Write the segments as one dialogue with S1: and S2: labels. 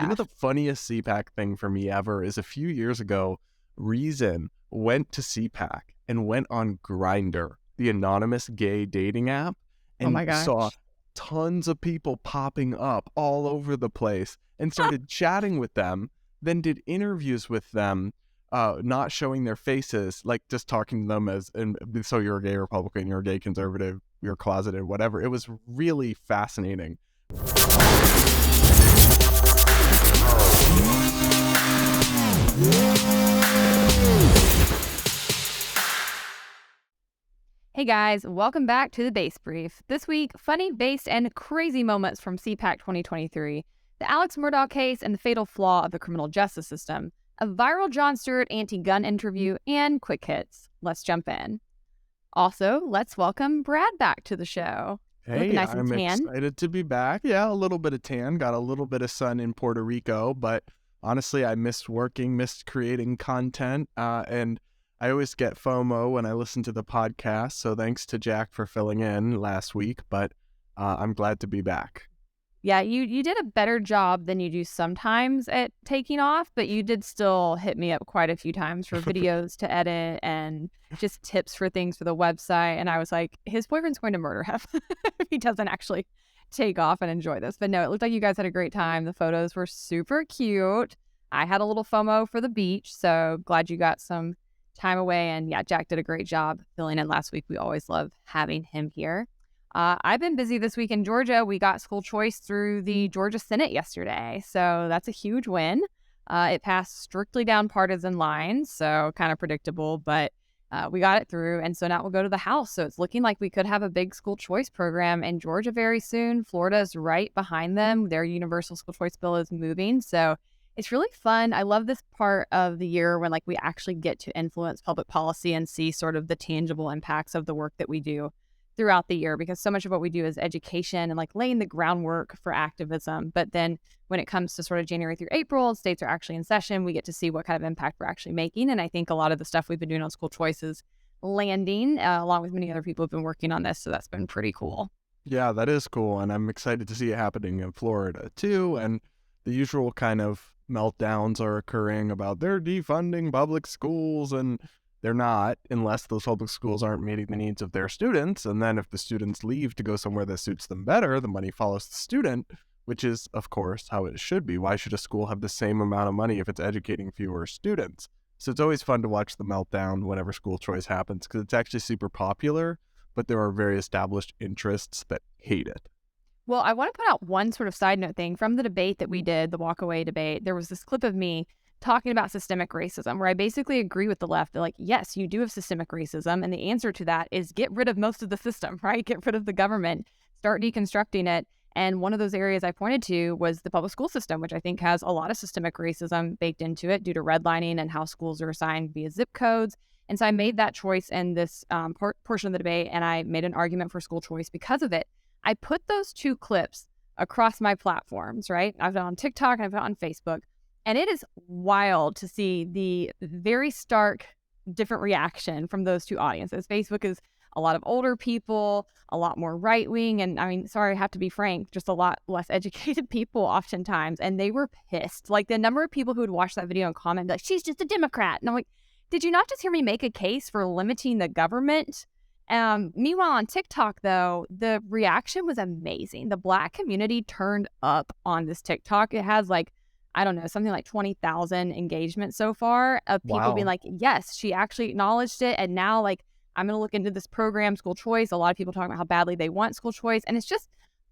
S1: You know,
S2: Gosh.
S1: the funniest Cpac thing for me ever is a few years ago, Reason went to Cpac and went on Grindr, the anonymous gay dating app,
S2: Oh
S1: and
S2: my
S1: saw
S2: gosh.
S1: tons of people popping up all over the place and started chatting with them, then did interviews with them, not showing their faces, like just talking to them as, and so you're a gay Republican, you're a gay conservative, you're closeted, whatever. It was really fascinating.
S2: Hey guys, welcome back to the Base Brief. This week, funny, based, and crazy moments from Cpac 2023, the Alex Murdaugh case and the fatal flaw of the criminal justice system, a viral Jon Stewart anti-gun interview, and quick hits. Let's jump in. Also, let's welcome Brad back to the show. Looking
S1: Hey,
S2: nice and
S1: I'm
S2: tan.
S1: excited to be back. Yeah, a little bit of tan, got a little bit of sun in Puerto Rico, but honestly, I missed working, missed creating content, and I always get FOMO when I listen to the podcast, so thanks to Jack for filling in last week, but I'm glad to be back.
S2: Yeah, you did a better job than you do sometimes at taking off, but you did still hit me up quite a few times for videos to edit and just tips for things for the website. And I was like, his boyfriend's going to murder him if he doesn't actually take off and enjoy this. But no, it looked like you guys had a great time. The photos were super cute. I had a little FOMO for the beach, so glad you got some time away. And yeah, Jack did a great job filling in last week. We always love having him here. I've been busy this week in Georgia. We got school choice through the Georgia Senate yesterday, so that's a huge win. It passed strictly down partisan lines, so kind of predictable, but we got it through, and so now we'll go to the House. So it's looking like we could have a big school choice program in Georgia very soon. Florida is right behind them. Their universal school choice bill is moving, so it's really fun. I love this part of the year when we actually get to influence public policy and see sort of the tangible impacts of the work that we do throughout the year, because so much of what we do is education and laying the groundwork for activism. But then when it comes to sort of January through April, states are actually in session, we get to see what kind of impact we're actually making. And I think a lot of the stuff we've been doing on school choice is landing, along with many other people who've been working on this. So that's been pretty cool.
S1: Yeah, that is cool, and I'm excited to see it happening in Florida too, and the usual kind of meltdowns are occurring about they're defunding public schools, and they're not, unless those public schools aren't meeting the needs of their students. And then if the students leave to go somewhere that suits them better, the money follows the student, which is, of course, how it should be. Why should a school have the same amount of money if it's educating fewer students? So it's always fun to watch the meltdown whenever school choice happens, because it's actually super popular, but there are very established interests that hate it.
S2: Well, I want to put out one sort of side note thing from the debate that we did, the walkaway debate. There was this clip of me talking about systemic racism, where I basically agree with the left that, yes, you do have systemic racism. And the answer to that is get rid of most of the system, right? Get rid of the government, start deconstructing it. And one of those areas I pointed to was the public school system, which I think has a lot of systemic racism baked into it due to redlining and how schools are assigned via zip codes. And so I made that choice in this portion of the debate, and I made an argument for school choice because of it. I put those two clips across my platforms, right? I've done on TikTok and I've done on Facebook. And it is wild to see the very stark different reaction from those two audiences. Facebook is a lot of older people, a lot more right-wing, and I mean, sorry, I have to be frank, just a lot less educated people oftentimes. And they were pissed. The number of people who would watch that video and comment, she's just a Democrat. And I'm like, did you not just hear me make a case for limiting the government? Meanwhile, on TikTok, though, the reaction was amazing. The Black community turned up on this TikTok. It has I don't know, something like 20,000 engagements so far of people being like, yes, she actually acknowledged it. And now I'm going to look into this program, school choice. A lot of people talking about how badly they want school choice. And it's just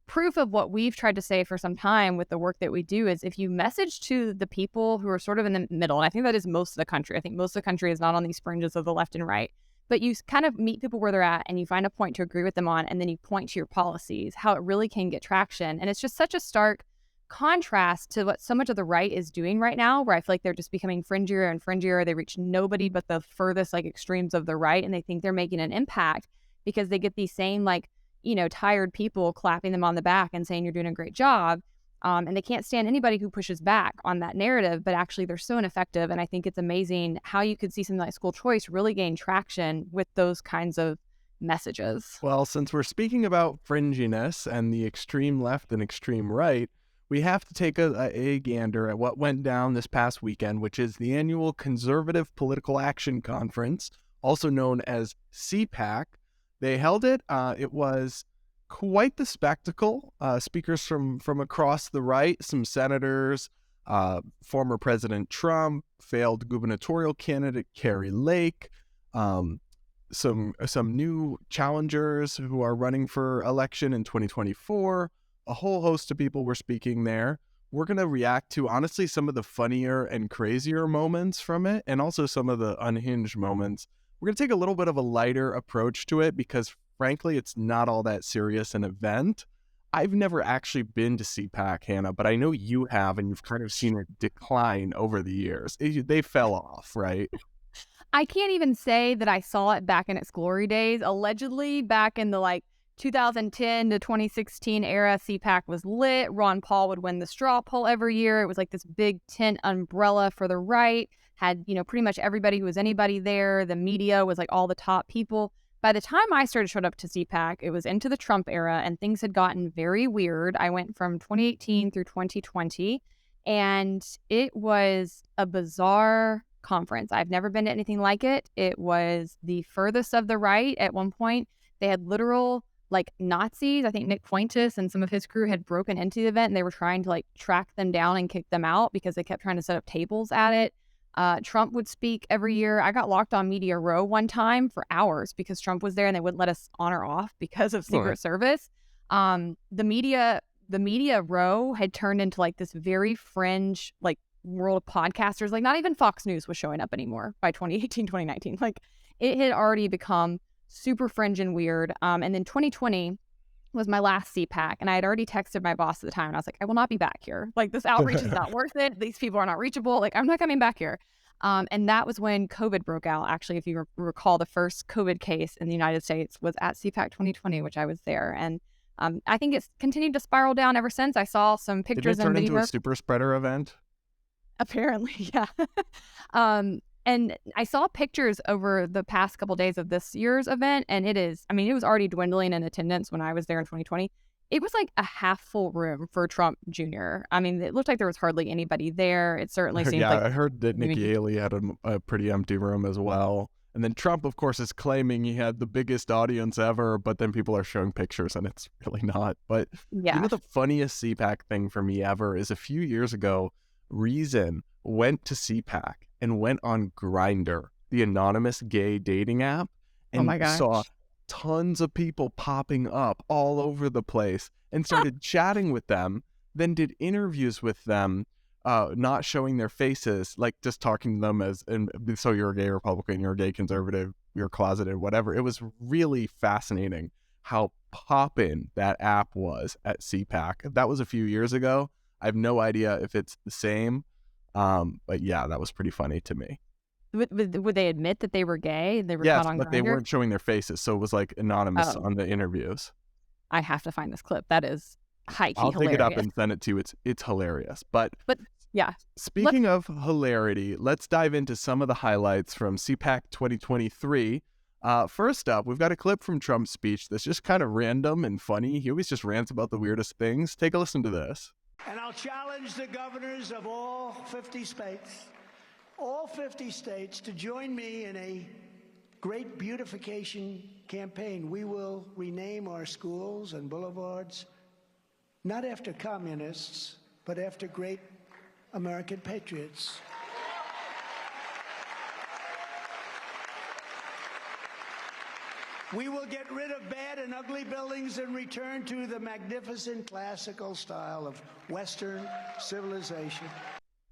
S2: proof of what we've tried to say for some time with the work that we do is if you message to the people who are sort of in the middle, and I think that is most of the country. I think most of the country is not on these fringes of the left and right, but you kind of meet people where they're at and you find a point to agree with them on, and then you point to your policies, how it really can get traction. And it's just such a stark contrast to what so much of the right is doing right now, where I feel like they're just becoming fringier and fringier. They reach nobody but the furthest extremes of the right, and they think they're making an impact because they get these same tired people clapping them on the back and saying you're doing a great job, and they can't stand anybody who pushes back on that narrative. But actually they're so ineffective, and I think it's amazing how you could see something like school choice really gain traction with those kinds of messages.
S1: Well, since we're speaking about fringiness and the extreme left and extreme right, we have to take a gander at what went down this past weekend, which is the annual Conservative Political Action Conference, also known as Cpac. They held it. It was quite the spectacle. Speakers from across the right, some senators, former President Trump, failed gubernatorial candidate Carrie Lake, some new challengers who are running for election in 2024. A whole host of people were speaking there. We're going to react to, honestly, some of the funnier and crazier moments from it, and also some of the unhinged moments. We're going to take a little bit of a lighter approach to it because, frankly, it's not all that serious an event. I've never actually been to Cpac, Hannah, but I know you have, and you've kind of seen it decline over the years. They fell off, right?
S2: I can't even say that I saw it back in its glory days. Allegedly, back in the 2010 to 2016 era, Cpac was lit. Ron Paul would win the straw poll every year. It was like this big tent umbrella for the right. Had, pretty much everybody who was anybody there. The media was like all the top people. By the time I showed up to Cpac, it was into the Trump era and things had gotten very weird. I went from 2018 through 2020 and it was a bizarre conference. I've never been to anything like it. It was the furthest of the right. At one point, they had literal Nazis. I think Nick Fuentes and some of his crew had broken into the event and they were trying to track them down and kick them out because they kept trying to set up tables at it. Trump would speak every year. I got locked on Media Row one time for hours because Trump was there and they wouldn't let us on or off because of Secret Service. The media row had turned into this very fringe world of podcasters. Not even Fox News was showing up anymore by 2018, 2019. It had already become super fringe and weird. And then 2020 was my last Cpac, and I had already texted my boss at the time, and I was like, I will not be back here. This outreach is not worth it. These people are not reachable. I'm not coming back here. And that was when COVID broke out. Actually, if you recall, the first COVID case in the United States was at Cpac 2020, which I was there. And I think it's continued to spiral down ever since. I saw some pictures.
S1: Did it turn into a super spreader event?
S2: Apparently, yeah. And I saw pictures over the past couple of days of this year's event, and it was already dwindling in attendance when I was there in 2020. It was a half full room for Trump Jr. It looked like there was hardly anybody there. It certainly seemed
S1: I heard that Nikki Haley had a pretty empty room as well. And then Trump, of course, is claiming he had the biggest audience ever, but then people are showing pictures and it's really not. But the funniest Cpac thing for me ever is a few years ago, Reason went to Cpac and went on Grindr, the anonymous gay dating app, and saw tons of people popping up all over the place and started chatting with them, then did interviews with them, not showing their faces, just talking to them so you're a gay Republican, you're a gay conservative, you're closeted, whatever. It was really fascinating how poppin' that app was at Cpac. That was a few years ago. I have no idea if it's the same. But yeah, that was pretty funny to me.
S2: Would they admit that they were gay? They were
S1: yes,
S2: caught on
S1: but
S2: Grindr?
S1: they weren't showing their faces, so it was anonymous on the interviews.
S2: I have to find this clip. That is high-key
S1: I'll
S2: hilarious.
S1: dig it up and send it to you. It's hilarious. But
S2: yeah.
S1: Speaking of hilarity, let's dive into some of the highlights from Cpac 2023. First up, we've got a clip from Trump's speech that's just kind of random and funny. He always just rants about the weirdest things. Take a listen to this.
S3: And I'll challenge the governors of all 50 states to join me in a great beautification campaign. We will rename our schools and boulevards, not after communists, but after great American patriots. We will get rid of bad and ugly buildings and return to the magnificent classical style of Western civilization.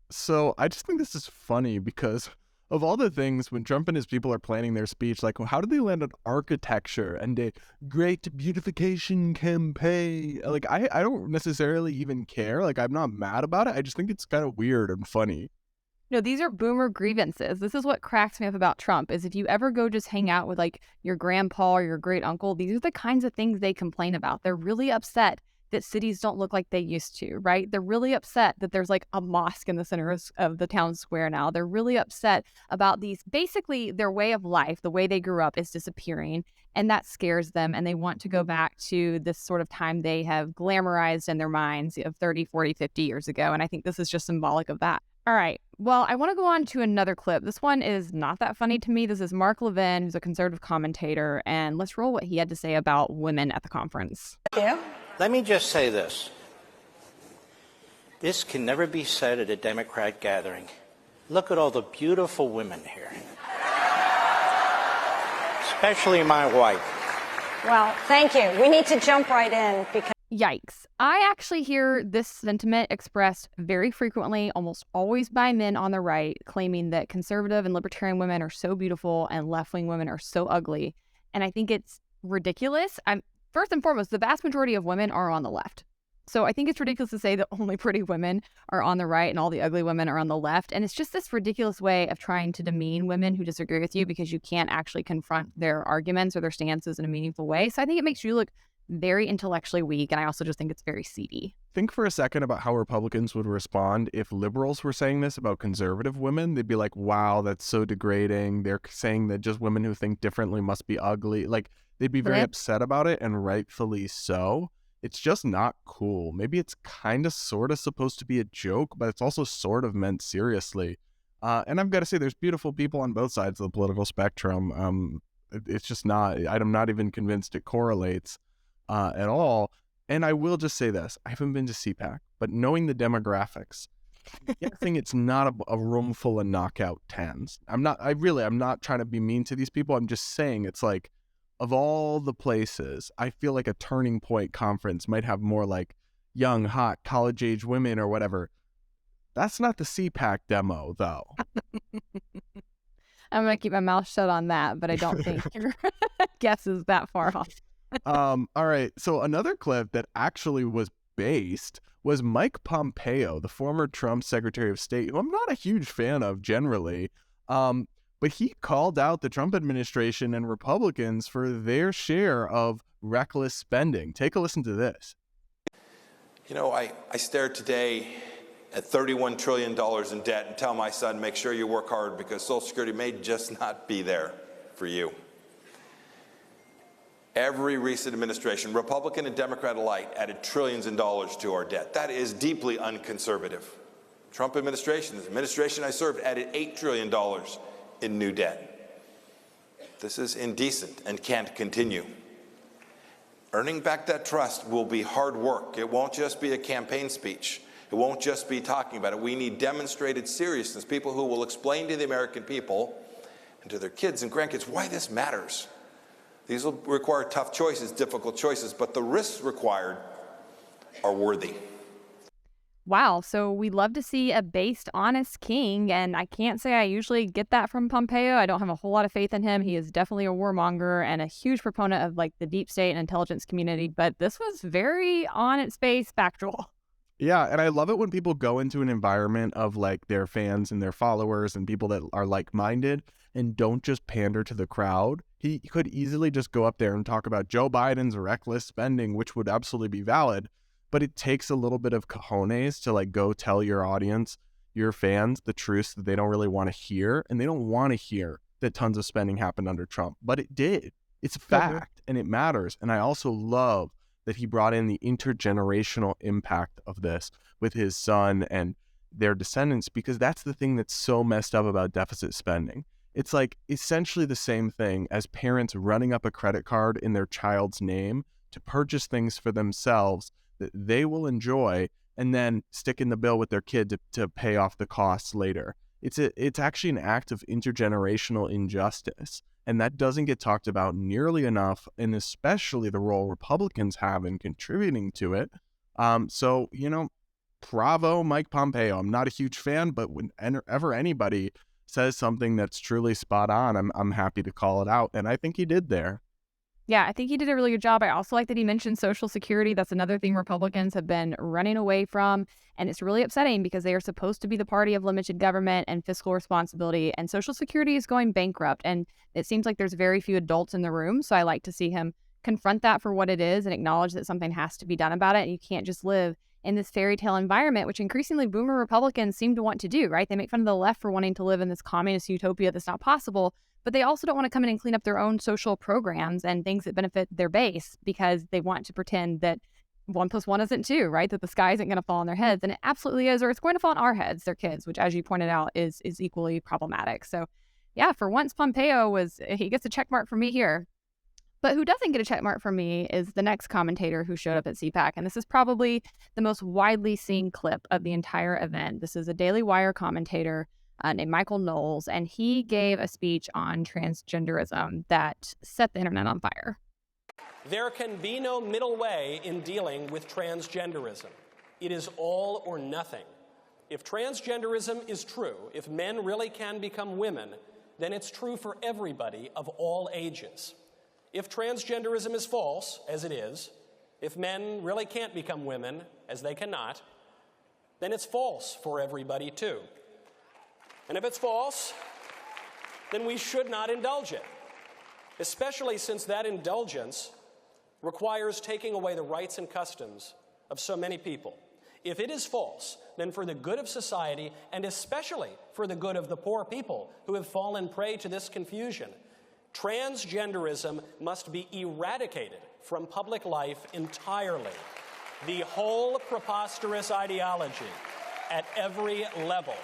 S1: So I just think this is funny because of all the things when Trump and his people are planning their speech, how do they land on architecture and a great beautification campaign? I don't necessarily even care. I'm not mad about it. I just think it's kind of weird and funny.
S2: No, these are boomer grievances. This is what cracks me up about Trump, is if you ever go just hang out with your grandpa or your great uncle, these are the kinds of things they complain about. They're really upset that cities don't look like they used to, right? They're really upset that there's like a mosque in the center of the town square now. They're really upset about these, basically their way of life, the way they grew up is disappearing. And that scares them. And they want to go back to this sort of time they have glamorized in their minds of 30, 40, 50 years ago. And I think this is just symbolic of that. All right. Well, I want to go on to another clip. This one is not that funny to me. This is Mark Levin, who's a conservative commentator. And let's roll what he had to say about women at the conference.
S4: Yeah. Let me just say this. This can never be said at a Democrat gathering. Look at all the beautiful women here. Especially my wife.
S5: Well, thank you. We need to jump right in because...
S2: Yikes. I actually hear this sentiment expressed very frequently, almost always by men on the right, claiming that conservative and libertarian women are so beautiful and left-wing women are so ugly. And I think it's ridiculous. First and foremost, the vast majority of women are on the left. So I think it's ridiculous to say that only pretty women are on the right and all the ugly women are on the left. And it's just this ridiculous way of trying to demean women who disagree with you because you can't actually confront their arguments or their stances in a meaningful way. So I think it makes you look very intellectually weak. And I also just think it's very seedy.
S1: Think for a second about how Republicans would respond if liberals were saying this about conservative women. They'd be like, wow, that's so degrading. They're saying that just women who think differently must be ugly. Like, they'd be very upset about it, and rightfully so. It's just not cool. Maybe it's kind of sort of supposed to be a joke, but it's also sort of meant seriously. And I've got to say, there's beautiful people on both sides of the political spectrum. It's just not, I'm not even convinced it correlates at all. And I will just say this, I haven't been to Cpac, but knowing the demographics, I'm guessing it's not a room full of knockout tens. I'm not trying to be mean to these people. I'm just saying it's like, of all the places, I feel like a Turning Point conference might have more like young, hot, college-age women or whatever. That's not the Cpac demo, though.
S2: I'm going to keep my mouth shut on that, but I don't think your guess is that far off.
S1: All right. So another clip that actually was based was Mike Pompeo, the former Trump Secretary of State, who I'm not a huge fan of generally. But he called out the Trump administration and Republicans for their share of reckless spending. Take a listen to this.
S6: You know, I stare today at $31 trillion in debt and tell my son, make sure you work hard because Social Security may just not be there for you. Every recent administration, Republican and Democrat alike, added trillions in dollars to our debt. That is deeply unconservative. Trump administration, the administration I served, added $8 trillion in new debt. This is indecent and can't continue. Earning back that trust will be hard work. It won't just be a campaign speech. It won't just be talking about it. We need demonstrated seriousness, people who will explain to the American people and to their kids and grandkids why this matters. These will require tough choices, difficult choices, but the risks required are worthy.
S2: Wow. So we love to see a based, honest king. And I can't say I usually get that from Pompeo. I don't have a whole lot of faith in him. He is definitely a warmonger and a huge proponent of like the deep state and intelligence community. But this was very on its face factual.
S1: Yeah. And I love it when people go into an environment of like their fans and their followers and people that are like-minded and don't just pander to the crowd. He could easily just go up there and talk about Joe Biden's reckless spending, which would absolutely be valid. But it takes a little bit of cojones to like go tell your audience, your fans, the truths that they don't really want to hear. And they don't want to hear that tons of spending happened under Trump. But it did. It's a fact and it matters. And I also love that he brought in the intergenerational impact of this with his son and their descendants, because that's the thing that's so messed up about deficit spending. It's like essentially the same thing as parents running up a credit card in their child's name to purchase things for themselves that they will enjoy and then stick in the bill with their kid to pay off the costs later. It's actually an act of intergenerational injustice. And that doesn't get talked about nearly enough, and especially the role Republicans have in contributing to it. So, you know, bravo, Mike Pompeo. I'm not a huge fan, but whenever anybody says something that's truly spot on, I'm happy to call it out. And I think he did there.
S2: Yeah, I think he did a really good job. I also like that he mentioned Social Security. That's another thing Republicans have been running away from. And it's really upsetting because they are supposed to be the party of limited government and fiscal responsibility. And Social Security is going bankrupt. And it seems like there's very few adults in the room. So I like to see him confront that for what it is and acknowledge that something has to be done about it. And you can't just live in this fairy tale environment, which increasingly boomer Republicans seem to want to do, right? They make fun of the left for wanting to live in this communist utopia that's not possible, but they also don't want to come in and clean up their own social programs and things that benefit their base because they want to pretend that 1 + 1 isn't 2, right? That the sky isn't going to fall on their heads, and it absolutely is, or it's going to fall on our heads, their kids, which, as you pointed out, is equally problematic. So, yeah, for once, Pompeo he gets a check mark from me here. But who doesn't get a check mark from me is the next commentator who showed up at Cpac, and this is probably the most widely seen clip of the entire event. This is a Daily Wire commentator named Michael Knowles, and he gave a speech on transgenderism that set the internet on fire.
S7: There can be no middle way in dealing with transgenderism. It is all or nothing. If transgenderism is true, if men really can become women, then it's true for everybody of all ages. If transgenderism is false, as it is, if men really can't become women, as they cannot, then it's false for everybody too. And if it's false, then we should not indulge it, especially since that indulgence requires taking away the rights and customs of so many people. If it is false, then for the good of society, and especially for the good of the poor people who have fallen prey to this confusion, transgenderism must be eradicated from public life entirely. The whole preposterous ideology at every level.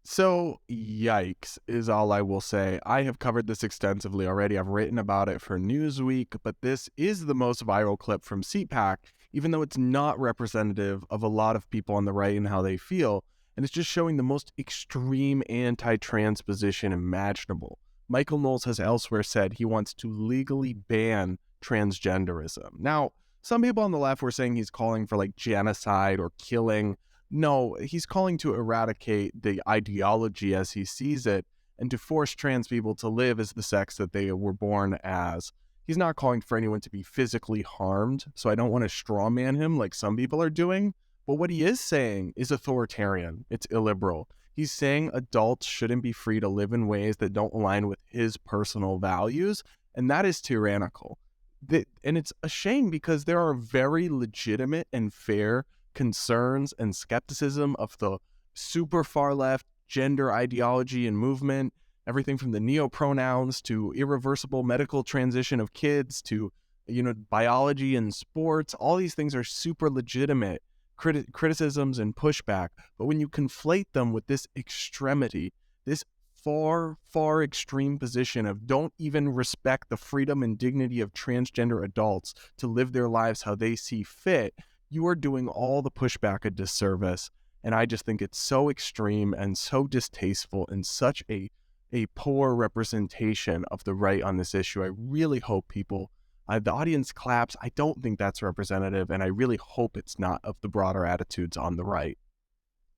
S1: So, yikes, is all I will say. I have covered this extensively already. I've written about it for Newsweek, but this is the most viral clip from Cpac, even though it's not representative of a lot of people on the right and how they feel, and it's just showing the most extreme anti-trans position imaginable. Michael Knowles has elsewhere said he wants to legally ban transgenderism. Now, some people on the left were saying he's calling for like genocide or killing. No, he's calling to eradicate the ideology as he sees it and to force trans people to live as the sex that they were born as. He's not calling for anyone to be physically harmed, so I don't want to straw man him like some people are doing. But what he is saying is authoritarian. It's illiberal. He's saying adults shouldn't be free to live in ways that don't align with his personal values, and that is tyrannical. And it's a shame because there are very legitimate and fair concerns and skepticism of the super far left gender ideology and movement, everything from the neopronouns to irreversible medical transition of kids to, biology and sports. All these things are super legitimate criticisms and pushback. But when you conflate them with this extremity, this far, far extreme position of don't even respect the freedom and dignity of transgender adults to live their lives how they see fit, you are doing all the pushback a disservice. And I just think it's so extreme and so distasteful and such a poor representation of the right on this issue. I really hope the audience claps. I don't think that's representative, and I really hope it's not of the broader attitudes on the right.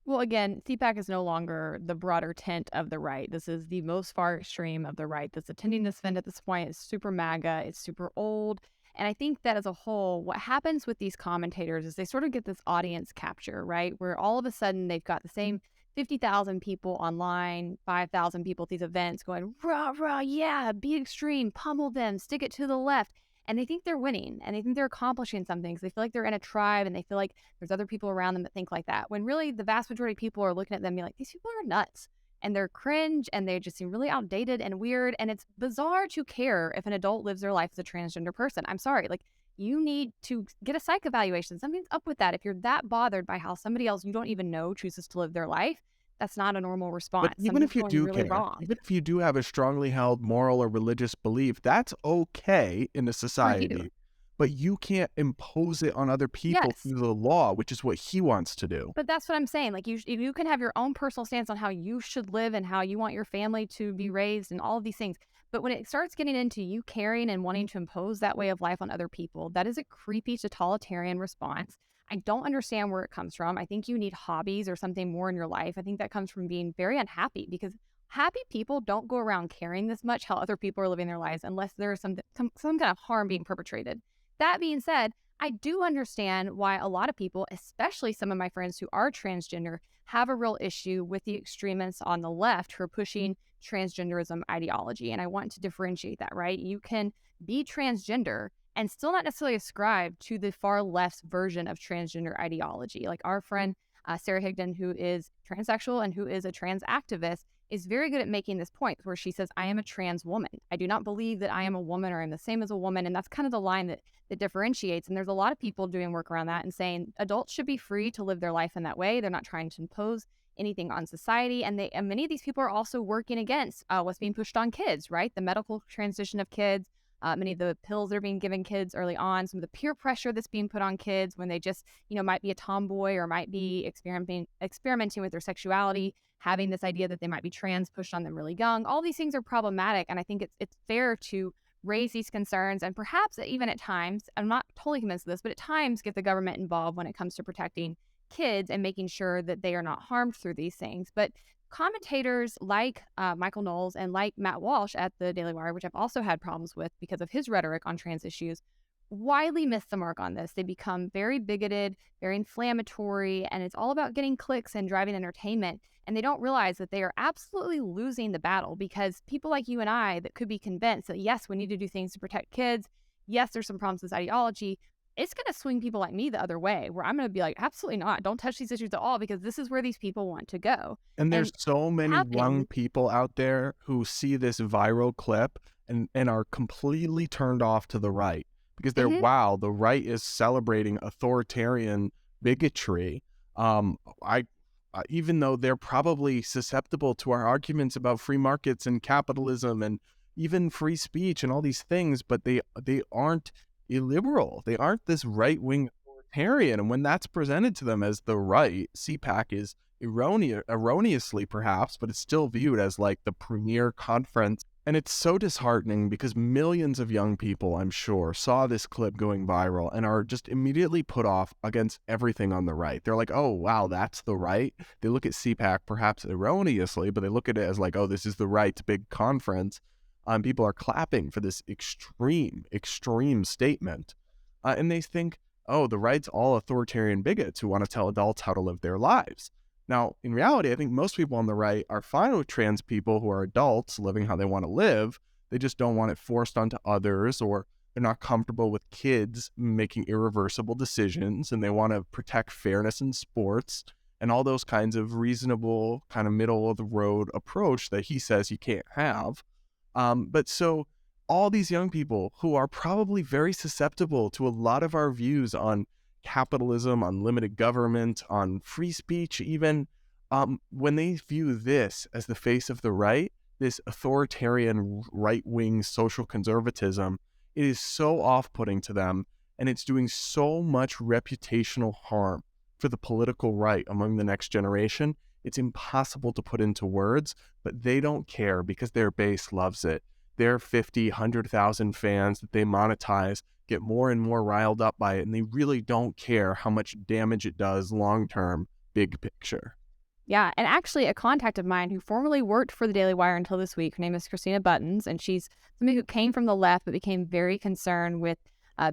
S2: Well, again, Cpac is no longer the broader tent of the right. This is the most far extreme of the right that's attending this event at this point. It's super MAGA. It's super old. And I think that as a whole, what happens with these commentators is they sort of get this audience capture, right? Where all of a sudden they've got the same 50,000 people online, 5,000 people at these events going, rah, rah, yeah, be extreme, pummel them, stick it to the left. And they think they're winning and they think they're accomplishing something because they feel like they're in a tribe and they feel like there's other people around them that think like that. When really the vast majority of people are looking at them and be like, these people are nuts. And they're cringe and they just seem really outdated and weird. And it's bizarre to care if an adult lives their life as a transgender person. I'm sorry. Like, you need to get a psych evaluation. Something's up with that. If you're that bothered by how somebody else you don't even know chooses to live their life, that's not a normal response.
S1: But even if you do care, even if you do have a strongly held moral or religious belief, that's okay in a society. But you can't impose it on other people through the law, which is what he wants to do.
S2: But that's what I'm saying. Like, you can have your own personal stance on how you should live and how you want your family to be raised and all of these things. But when it starts getting into you caring and wanting to impose that way of life on other people, that is a creepy totalitarian response. I don't understand where it comes from. I think you need hobbies or something more in your life. I think that comes from being very unhappy, because happy people don't go around caring this much how other people are living their lives unless there is some kind of harm being perpetrated. That being said, I do understand why a lot of people, especially some of my friends who are transgender, have a real issue with the extremists on the left who are pushing transgenderism ideology. And I want to differentiate that, right? You can be transgender and still not necessarily ascribe to the far left version of transgender ideology. Like our friend Sarah Higdon, who is transsexual and who is a trans activist, is very good at making this point where she says, I am a trans woman. I do not believe that I am a woman or I'm the same as a woman. And that's kind of the line that differentiates. And there's a lot of people doing work around that and saying adults should be free to live their life in that way. They're not trying to impose anything on society. And many of these people are also working against what's being pushed on kids, right? The medical transition of kids, many of the pills that are being given kids early on, some of the peer pressure that's being put on kids when they just, might be a tomboy or might be experimenting with their sexuality, having this idea that they might be trans pushed on them really young. All these things are problematic. And I think it's fair to raise these concerns and perhaps even at times, I'm not totally convinced of this, but at times get the government involved when it comes to protecting kids and making sure that they are not harmed through these things. But commentators like Michael Knowles and like Matt Walsh at the Daily Wire, which I've also had problems with because of his rhetoric on trans issues, widely miss the mark on this. They become very bigoted, very inflammatory, and it's all about getting clicks and driving entertainment. And they don't realize that they are absolutely losing the battle because people like you and I that could be convinced that, yes, we need to do things to protect kids. Yes, there's some problems with this ideology. It's going to swing people like me the other way, where I'm going to be like, absolutely not. Don't touch these issues at all because this is where these people want to go.
S1: And there's so many young people out there who see this viral clip and are completely turned off to the right because they're, wow, the right is celebrating authoritarian bigotry. Even though they're probably susceptible to our arguments about free markets and capitalism and even free speech and all these things, but they aren't illiberal. They aren't this right-wing authoritarian. And when that's presented to them as the right, Cpac is erroneously perhaps, but it's still viewed as like the premier conference. And it's so disheartening because millions of young people, I'm sure, saw this clip going viral and are just immediately put off against everything on the right. They're like, oh, wow, that's the right. They look at Cpac perhaps erroneously, but they look at it as like, oh, this is the right's big conference. People are clapping for this extreme statement. And they think, oh, the right's all authoritarian bigots who want to tell adults how to live their lives. Now, in reality, I think most people on the right are fine with trans people who are adults living how they want to live. They just don't want it forced onto others, or they're not comfortable with kids making irreversible decisions, and they want to protect fairness in sports and all those kinds of reasonable, kind of middle-of-the-road approach that he says you can't have. But so all these young people who are probably very susceptible to a lot of our views on capitalism, on limited government, on free speech even, when they view this as the face of the right, this authoritarian right-wing social conservatism, it is so off-putting to them, and it's doing so much reputational harm for the political right among the next generation. It's impossible to put into words, but they don't care because their base loves it. Their 50, 100,000 fans that they monetize get more and more riled up by it, and they really don't care how much damage it does long-term, big picture.
S2: Yeah, and actually a contact of mine who formerly worked for the Daily Wire until this week, her name is Christina Buttons, and she's somebody who came from the left but became very concerned with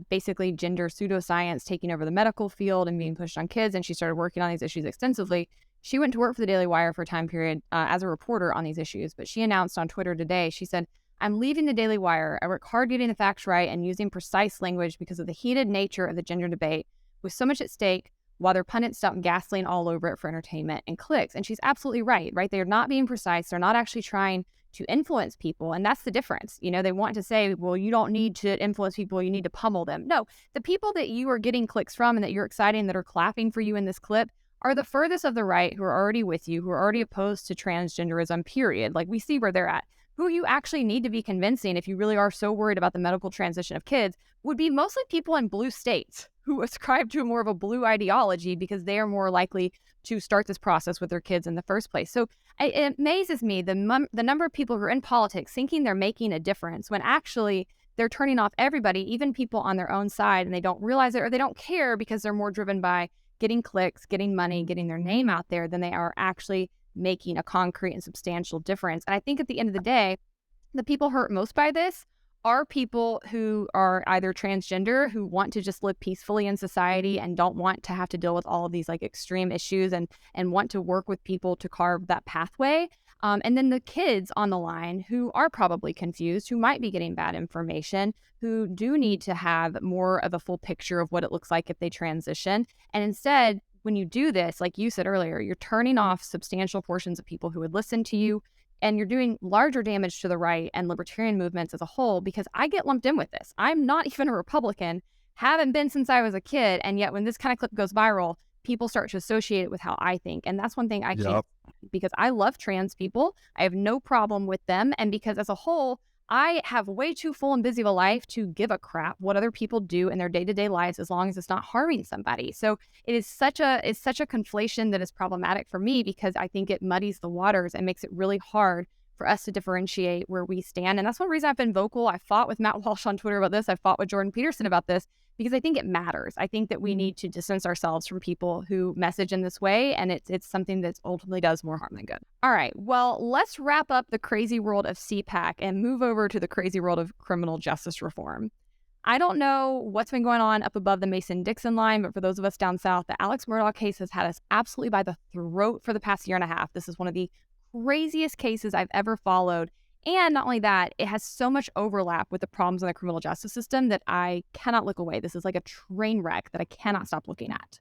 S2: basically gender pseudoscience taking over the medical field and being pushed on kids, and she started working on these issues extensively. She went to work for the Daily Wire for a time period as a reporter on these issues, but she announced on Twitter today, she said, I'm leaving the Daily Wire. I work hard getting the facts right and using precise language because of the heated nature of the gender debate with so much at stake while their pundits dump gasoline all over it for entertainment and clicks. And she's absolutely right? They're not being precise. They're not actually trying to influence people. And that's the difference. They want to say, well, you don't need to influence people. You need to pummel them. No, the people that you are getting clicks from and that you're exciting, that are clapping for you in this clip are the furthest of the right who are already with you, who are already opposed to transgenderism, period. Like we see where they're at. Who you actually need to be convincing if you really are so worried about the medical transition of kids would be mostly people in blue states who ascribe to more of a blue ideology because they are more likely to start this process with their kids in the first place. So it amazes me the number of people who are in politics thinking they're making a difference when actually they're turning off everybody, even people on their own side, and they don't realize it or they don't care because they're more driven by getting clicks, getting money, getting their name out there than they are actually making a concrete and substantial difference. And I think at the end of the day, the people hurt most by this are people who are either transgender, who want to just live peacefully in society and don't want to have to deal with all of these like extreme issues and want to work with people to carve that pathway. And then the kids on the line who are probably confused, who might be getting bad information, who do need to have more of a full picture of what it looks like if they transition. And instead, when you do this, like you said earlier, you're turning off substantial portions of people who would listen to you, and you're doing larger damage to the right and libertarian movements as a whole, because I get lumped in with this. I'm not even a Republican, haven't been since I was a kid, and yet when this kind of clip goes viral, people start to associate it with how I think. And that's one thing I can't, because I love trans people. I have no problem with them. And because as a whole, I have way too full and busy of a life to give a crap what other people do in their day-to-day lives as long as it's not harming somebody. So it's such a conflation that is problematic for me, because I think it muddies the waters and makes it really hard for us to differentiate where we stand. And that's one reason I've been vocal. I fought with Matt Walsh on Twitter about this. I fought with Jordan Peterson about this, because I think it matters. I think that we need to distance ourselves from people who message in this way, and it's something that ultimately does more harm than good. All right, well, let's wrap up the crazy world of Cpac and move over to the crazy world of criminal justice reform. I don't know what's been going on up above the Mason-Dixon line, but for those of us down south, the Alex Murdaugh case has had us absolutely by the throat for the past year and a half. This is one of the craziest cases I've ever followed. And not only that, it has so much overlap with the problems in the criminal justice system that I cannot look away. This is like a train wreck that I cannot stop looking at.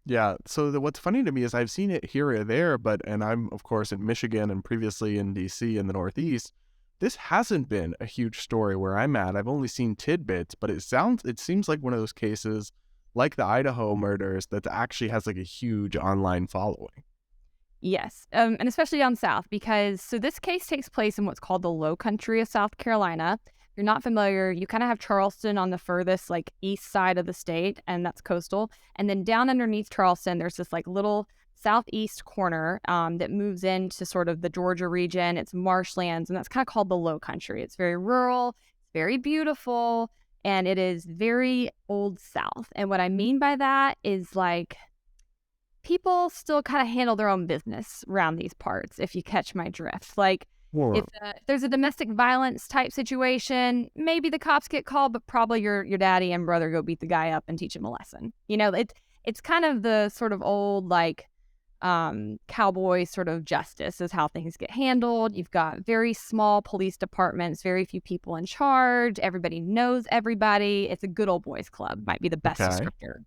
S1: Yeah. So what's funny to me is I've seen it here or there, and I'm, of course, in Michigan and previously in D.C. in the Northeast. This hasn't been a huge story where I'm at. I've only seen tidbits, but it seems like one of those cases, like the Idaho murders, that actually has like a huge online following.
S2: Yes, and especially down south, because so this case takes place in what's called the Low Country of South Carolina. If you're not familiar, you kind of have Charleston on the furthest like east side of the state, and that's coastal. And then down underneath Charleston, there's this like little southeast corner that moves into sort of the Georgia region. It's marshlands, and that's kind of called the Low Country. It's very rural, it's very beautiful, and it is very old South. And what I mean by that is like, people still kind of handle their own business around these parts, if you catch my drift. Like, if there's a domestic violence type situation, maybe the cops get called, but probably your daddy and brother go beat the guy up and teach him a lesson. You know, it's kind of the sort of old, like, cowboy sort of justice is how things get handled. You've got very small police departments, very few people in charge. Everybody knows everybody. It's a good old boys club, might be the best descriptor.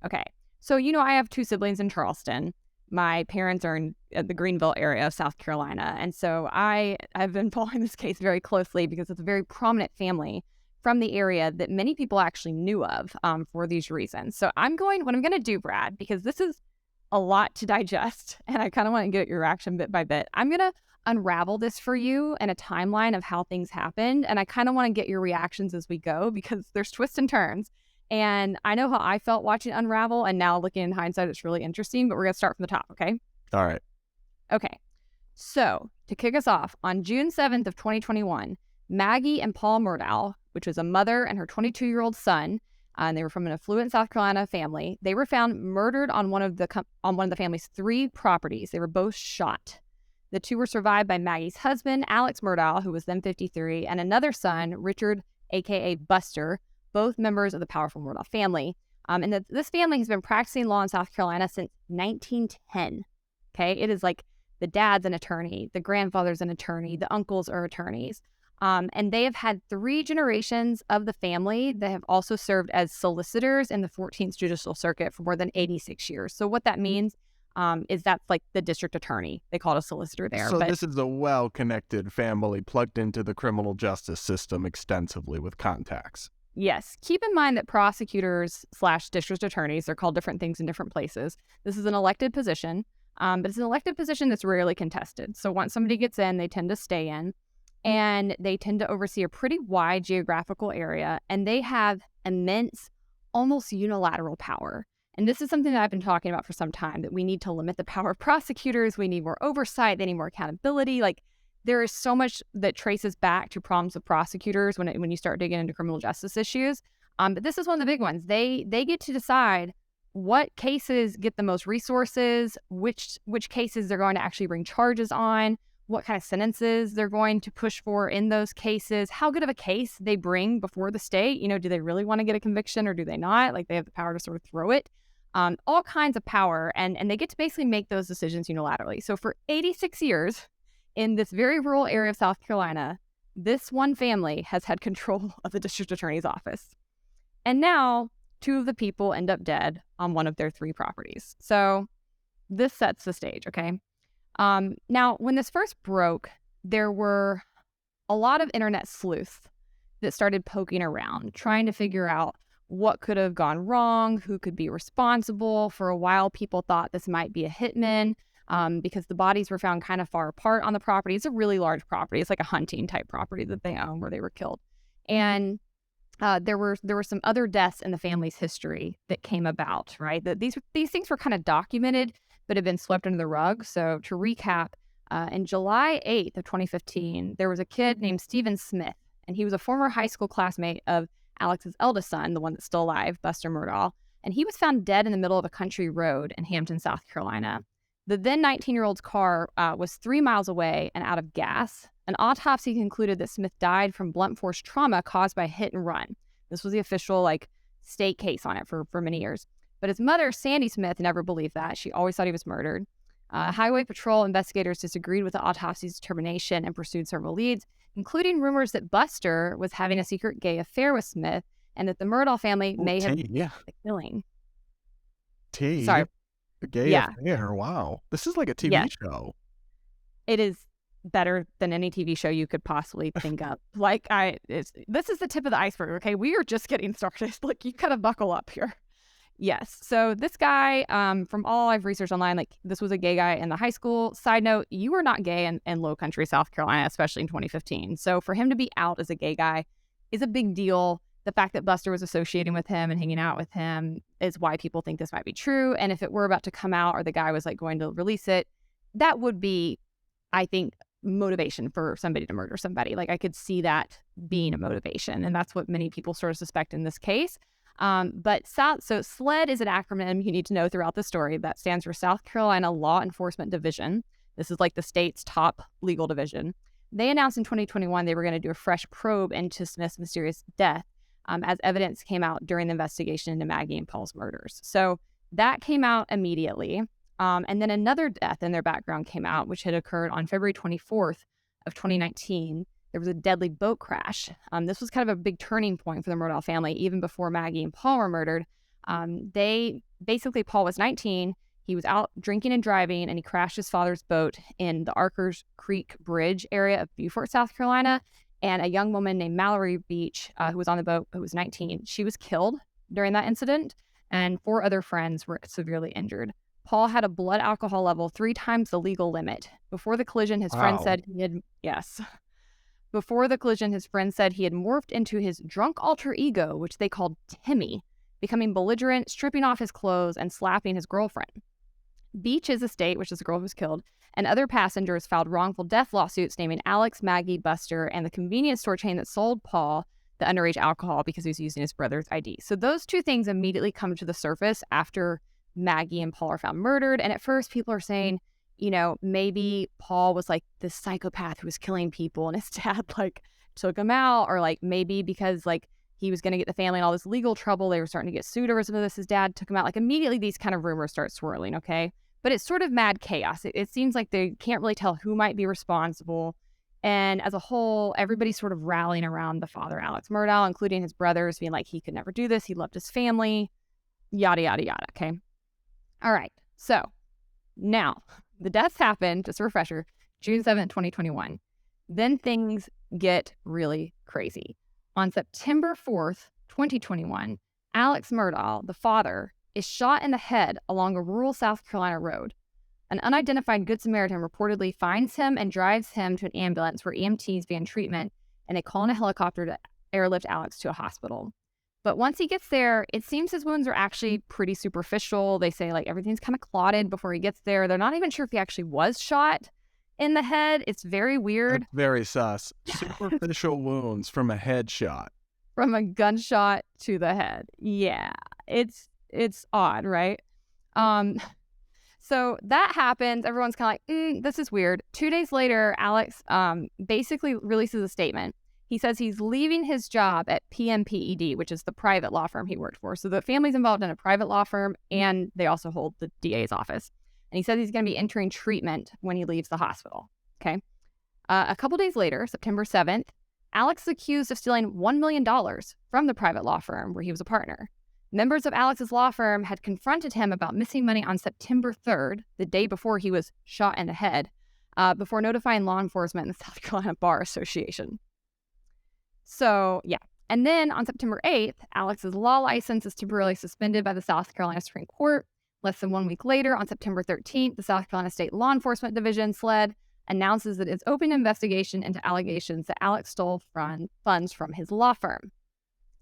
S2: Okay. So, you know, I have two siblings in Charleston. My parents are in the Greenville area of South Carolina. And so I've been following this case very closely because it's a very prominent family from the area that many people actually knew of for these reasons. So what I'm going to do, Brad, because this is a lot to digest and I kind of want to get your reaction bit by bit. I'm going to unravel this for you in a timeline of how things happened. And I kind of want to get your reactions as we go, because there's twists and turns. And I know how I felt watching Unravel, and now looking in hindsight, it's really interesting, but we're going to start from the top, okay?
S1: All right.
S2: Okay. So to kick us off, on June 7th of 2021, Maggie and Paul Murdaugh, which was a mother and her 22-year-old son, and they were from an affluent South Carolina family, they were found murdered on one of the family's 3 properties. They were both shot. The 2 were survived by Maggie's husband, Alex Murdaugh, who was then 53, and another son, Richard, a.k.a. Buster, both members of the powerful Murdaugh family. And this family has been practicing law in South Carolina since 1910. Okay, it is like the dad's an attorney, the grandfather's an attorney, the uncles are attorneys. And they have had 3 generations of the family that have also served as solicitors in the 14th Judicial Circuit for more than 86 years. So what that means is that's like the district attorney. They call it a solicitor there.
S1: So this is a well-connected family plugged into the criminal justice system extensively with contacts.
S2: Yes. Keep in mind that prosecutors / district attorneys, they're called different things in different places. This is an elected position, but it's an elected position that's rarely contested. So once somebody gets in, they tend to stay in, and they tend to oversee a pretty wide geographical area, and they have immense, almost unilateral power. And this is something that I've been talking about for some time, that we need to limit the power of prosecutors. We need more oversight. They need more accountability. Like, there is so much that traces back to problems with prosecutors when you start digging into criminal justice issues. But this is one of the big ones. They get to decide what cases get the most resources, which cases they're going to actually bring charges on, what kind of sentences they're going to push for in those cases, how good of a case they bring before the state. You know, do they really want to get a conviction or do they not? Like, they have the power to sort of throw it. All kinds of power, and they get to basically make those decisions unilaterally. So for 86 years in this very rural area of South Carolina, this one family has had control of the district attorney's office. And now 2 of the people end up dead on one of their 3 properties. So this sets the stage, okay? Now, when this first broke, there were a lot of internet sleuths that started poking around, trying to figure out what could have gone wrong, who could be responsible. For a while, people thought this might be a hitman because the bodies were found kind of far apart on the property. It's a really large property. It's like a hunting type property that they own where they were killed. And there were some other deaths in the family's history that came about, right? That these things were kind of documented, but had been swept under the rug. So to recap, in July 8th of 2015, there was a kid named Stephen Smith, and he was a former high school classmate of Alex's eldest son, the one that's still alive, Buster Murdaugh, and he was found dead in the middle of a country road in Hampton, South Carolina. The then 19-year-old's car was 3 miles away and out of gas. An autopsy concluded that Smith died from blunt force trauma caused by hit and run. This was the official state case on it for many years. But his mother, Sandy Smith, never believed that. She always thought he was murdered. Highway Patrol investigators disagreed with the autopsy's determination and pursued several leads, including rumors that Buster was having a secret gay affair with Smith and that the Murdaugh family may have been the killing. Sorry.
S1: A gay affair. Wow. This is like a TV show.
S2: It is better than any TV show you could possibly think of. This is the tip of the iceberg, okay? We are just getting started. You gotta buckle up here. Yes. So this guy, from all I've researched online, this was a gay guy in the high school. Side note, you were not gay in low country South Carolina, especially in 2015. So for him to be out as a gay guy is a big deal. The fact that Buster was associating with him and hanging out with him is why people think this might be true. And if it were about to come out or the guy was going to release it, that would be, I think, motivation for somebody to murder somebody. I could see that being a motivation. And that's what many people sort of suspect in this case. So SLED is an acronym you need to know throughout the story that stands for South Carolina Law Enforcement Division. This is the state's top legal division. They announced in 2021 they were going to do a fresh probe into Smith's mysterious death as evidence came out during the investigation into Maggie and Paul's murders. So that came out immediately. And then another death in their background came out, which had occurred on February 24th of 2019. There was a deadly boat crash. This was kind of a big turning point for the Murdaugh family, even before Maggie and Paul were murdered. Paul was 19. He was out drinking and driving, and he crashed his father's boat in the Arkers Creek Bridge area of Beaufort, South Carolina. And a young woman named Mallory Beach, who was on the boat, who was 19, she was killed during that incident, and 4 other friends were severely injured. Paul had a blood alcohol level 3 times the legal limit. Before the collision, his friend said he had... Yes. Before the collision, his friend said he had morphed into his drunk alter ego, which they called Timmy, becoming belligerent, stripping off his clothes, and slapping his girlfriend. Beach's estate, which is the girl who was killed, and other passengers filed wrongful death lawsuits naming Alex, Maggie, Buster, and the convenience store chain that sold Paul the underage alcohol because he was using his brother's ID. So those 2 things immediately come to the surface after Maggie and Paul are found murdered. And at first, people are saying, maybe Paul was this psychopath who was killing people and his dad took him out, or maybe because he was going to get the family in all this legal trouble, they were starting to get sued over some of this, his dad took him out. Immediately these kind of rumors start swirling, okay? But it's sort of mad chaos. It seems like they can't really tell who might be responsible. And as a whole, everybody's sort of rallying around the father, Alex Murdaugh, including his brothers, being he could never do this, he loved his family, yada, yada, yada, okay? All right, so now the deaths happened, just a refresher, June 7th, 2021. Then things get really crazy. On September 4th, 2021, Alex Murdaugh, the father, is shot in the head along a rural South Carolina road. An unidentified Good Samaritan reportedly finds him and drives him to an ambulance where EMTs began treatment, and they call in a helicopter to airlift Alex to a hospital. But once he gets there, it seems his wounds are actually pretty superficial. They say everything's kind of clotted before he gets there. They're not even sure if he actually was shot in the head. It's very weird.
S1: That's very sus. Superficial wounds from a headshot.
S2: From a gunshot to the head. Yeah, it's odd, right? So that happens. Everyone's kind of like, this is weird. 2 days later, Alex basically releases a statement. He says he's leaving his job at PMPED, which is the private law firm he worked for. So the family's involved in a private law firm, and they also hold the DA's office. And he says he's going to be entering treatment when he leaves the hospital. Okay. A couple days later, September 7th, Alex is accused of stealing $1 million from the private law firm where he was a partner. Members of Alex's law firm had confronted him about missing money on September 3rd, the day before he was shot in the head, before notifying law enforcement and the South Carolina Bar Association. So, yeah. And then on September 8th, Alex's law license is temporarily suspended by the South Carolina Supreme Court. Less than 1 week later, on September 13th, the South Carolina State Law Enforcement Division, SLED, announces that it's opened an investigation into allegations that Alex stole funds from his law firm.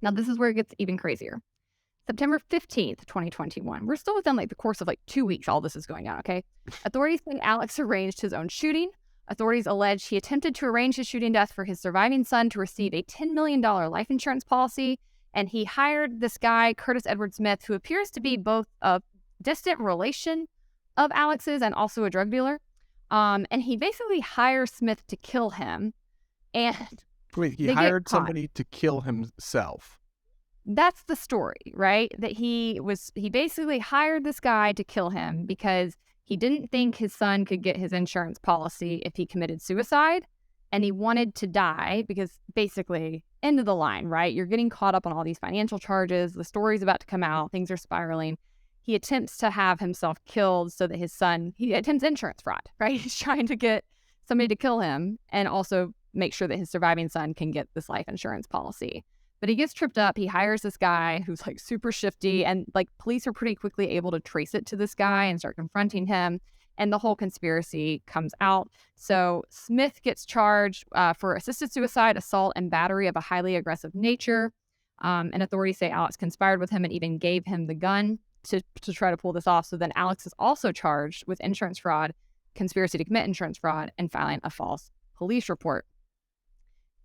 S2: Now, this is where it gets even crazier. September 15th, 2021. We're still within the course of 2 weeks all this is going on, okay? Authorities say Alex arranged his own shooting. Authorities allege he attempted to arrange his shooting death for his surviving son to receive a $10 million life insurance policy, and he hired this guy, Curtis Edward Smith, who appears to be both a distant relation of Alex's and also a drug dealer. And he basically hires Smith to kill him. And
S1: wait, he hired somebody to kill himself.
S2: That's the story, right? That he basically hired this guy to kill him because he didn't think his son could get his insurance policy if he committed suicide, and he wanted to die because basically, end of the line, right? You're getting caught up on all these financial charges. The story's about to come out. Things are spiraling. He attempts to have himself killed so that he attempts insurance fraud, right? He's trying to get somebody to kill him and also make sure that his surviving son can get this life insurance policy. But he gets tripped up. He hires this guy who's super shifty, and police are pretty quickly able to trace it to this guy and start confronting him. And the whole conspiracy comes out. So Smith gets charged for assisted suicide, assault, and battery of a highly aggressive nature. And authorities say Alex conspired with him and even gave him the gun to try to pull this off. So then Alex is also charged with insurance fraud, conspiracy to commit insurance fraud, and filing a false police report.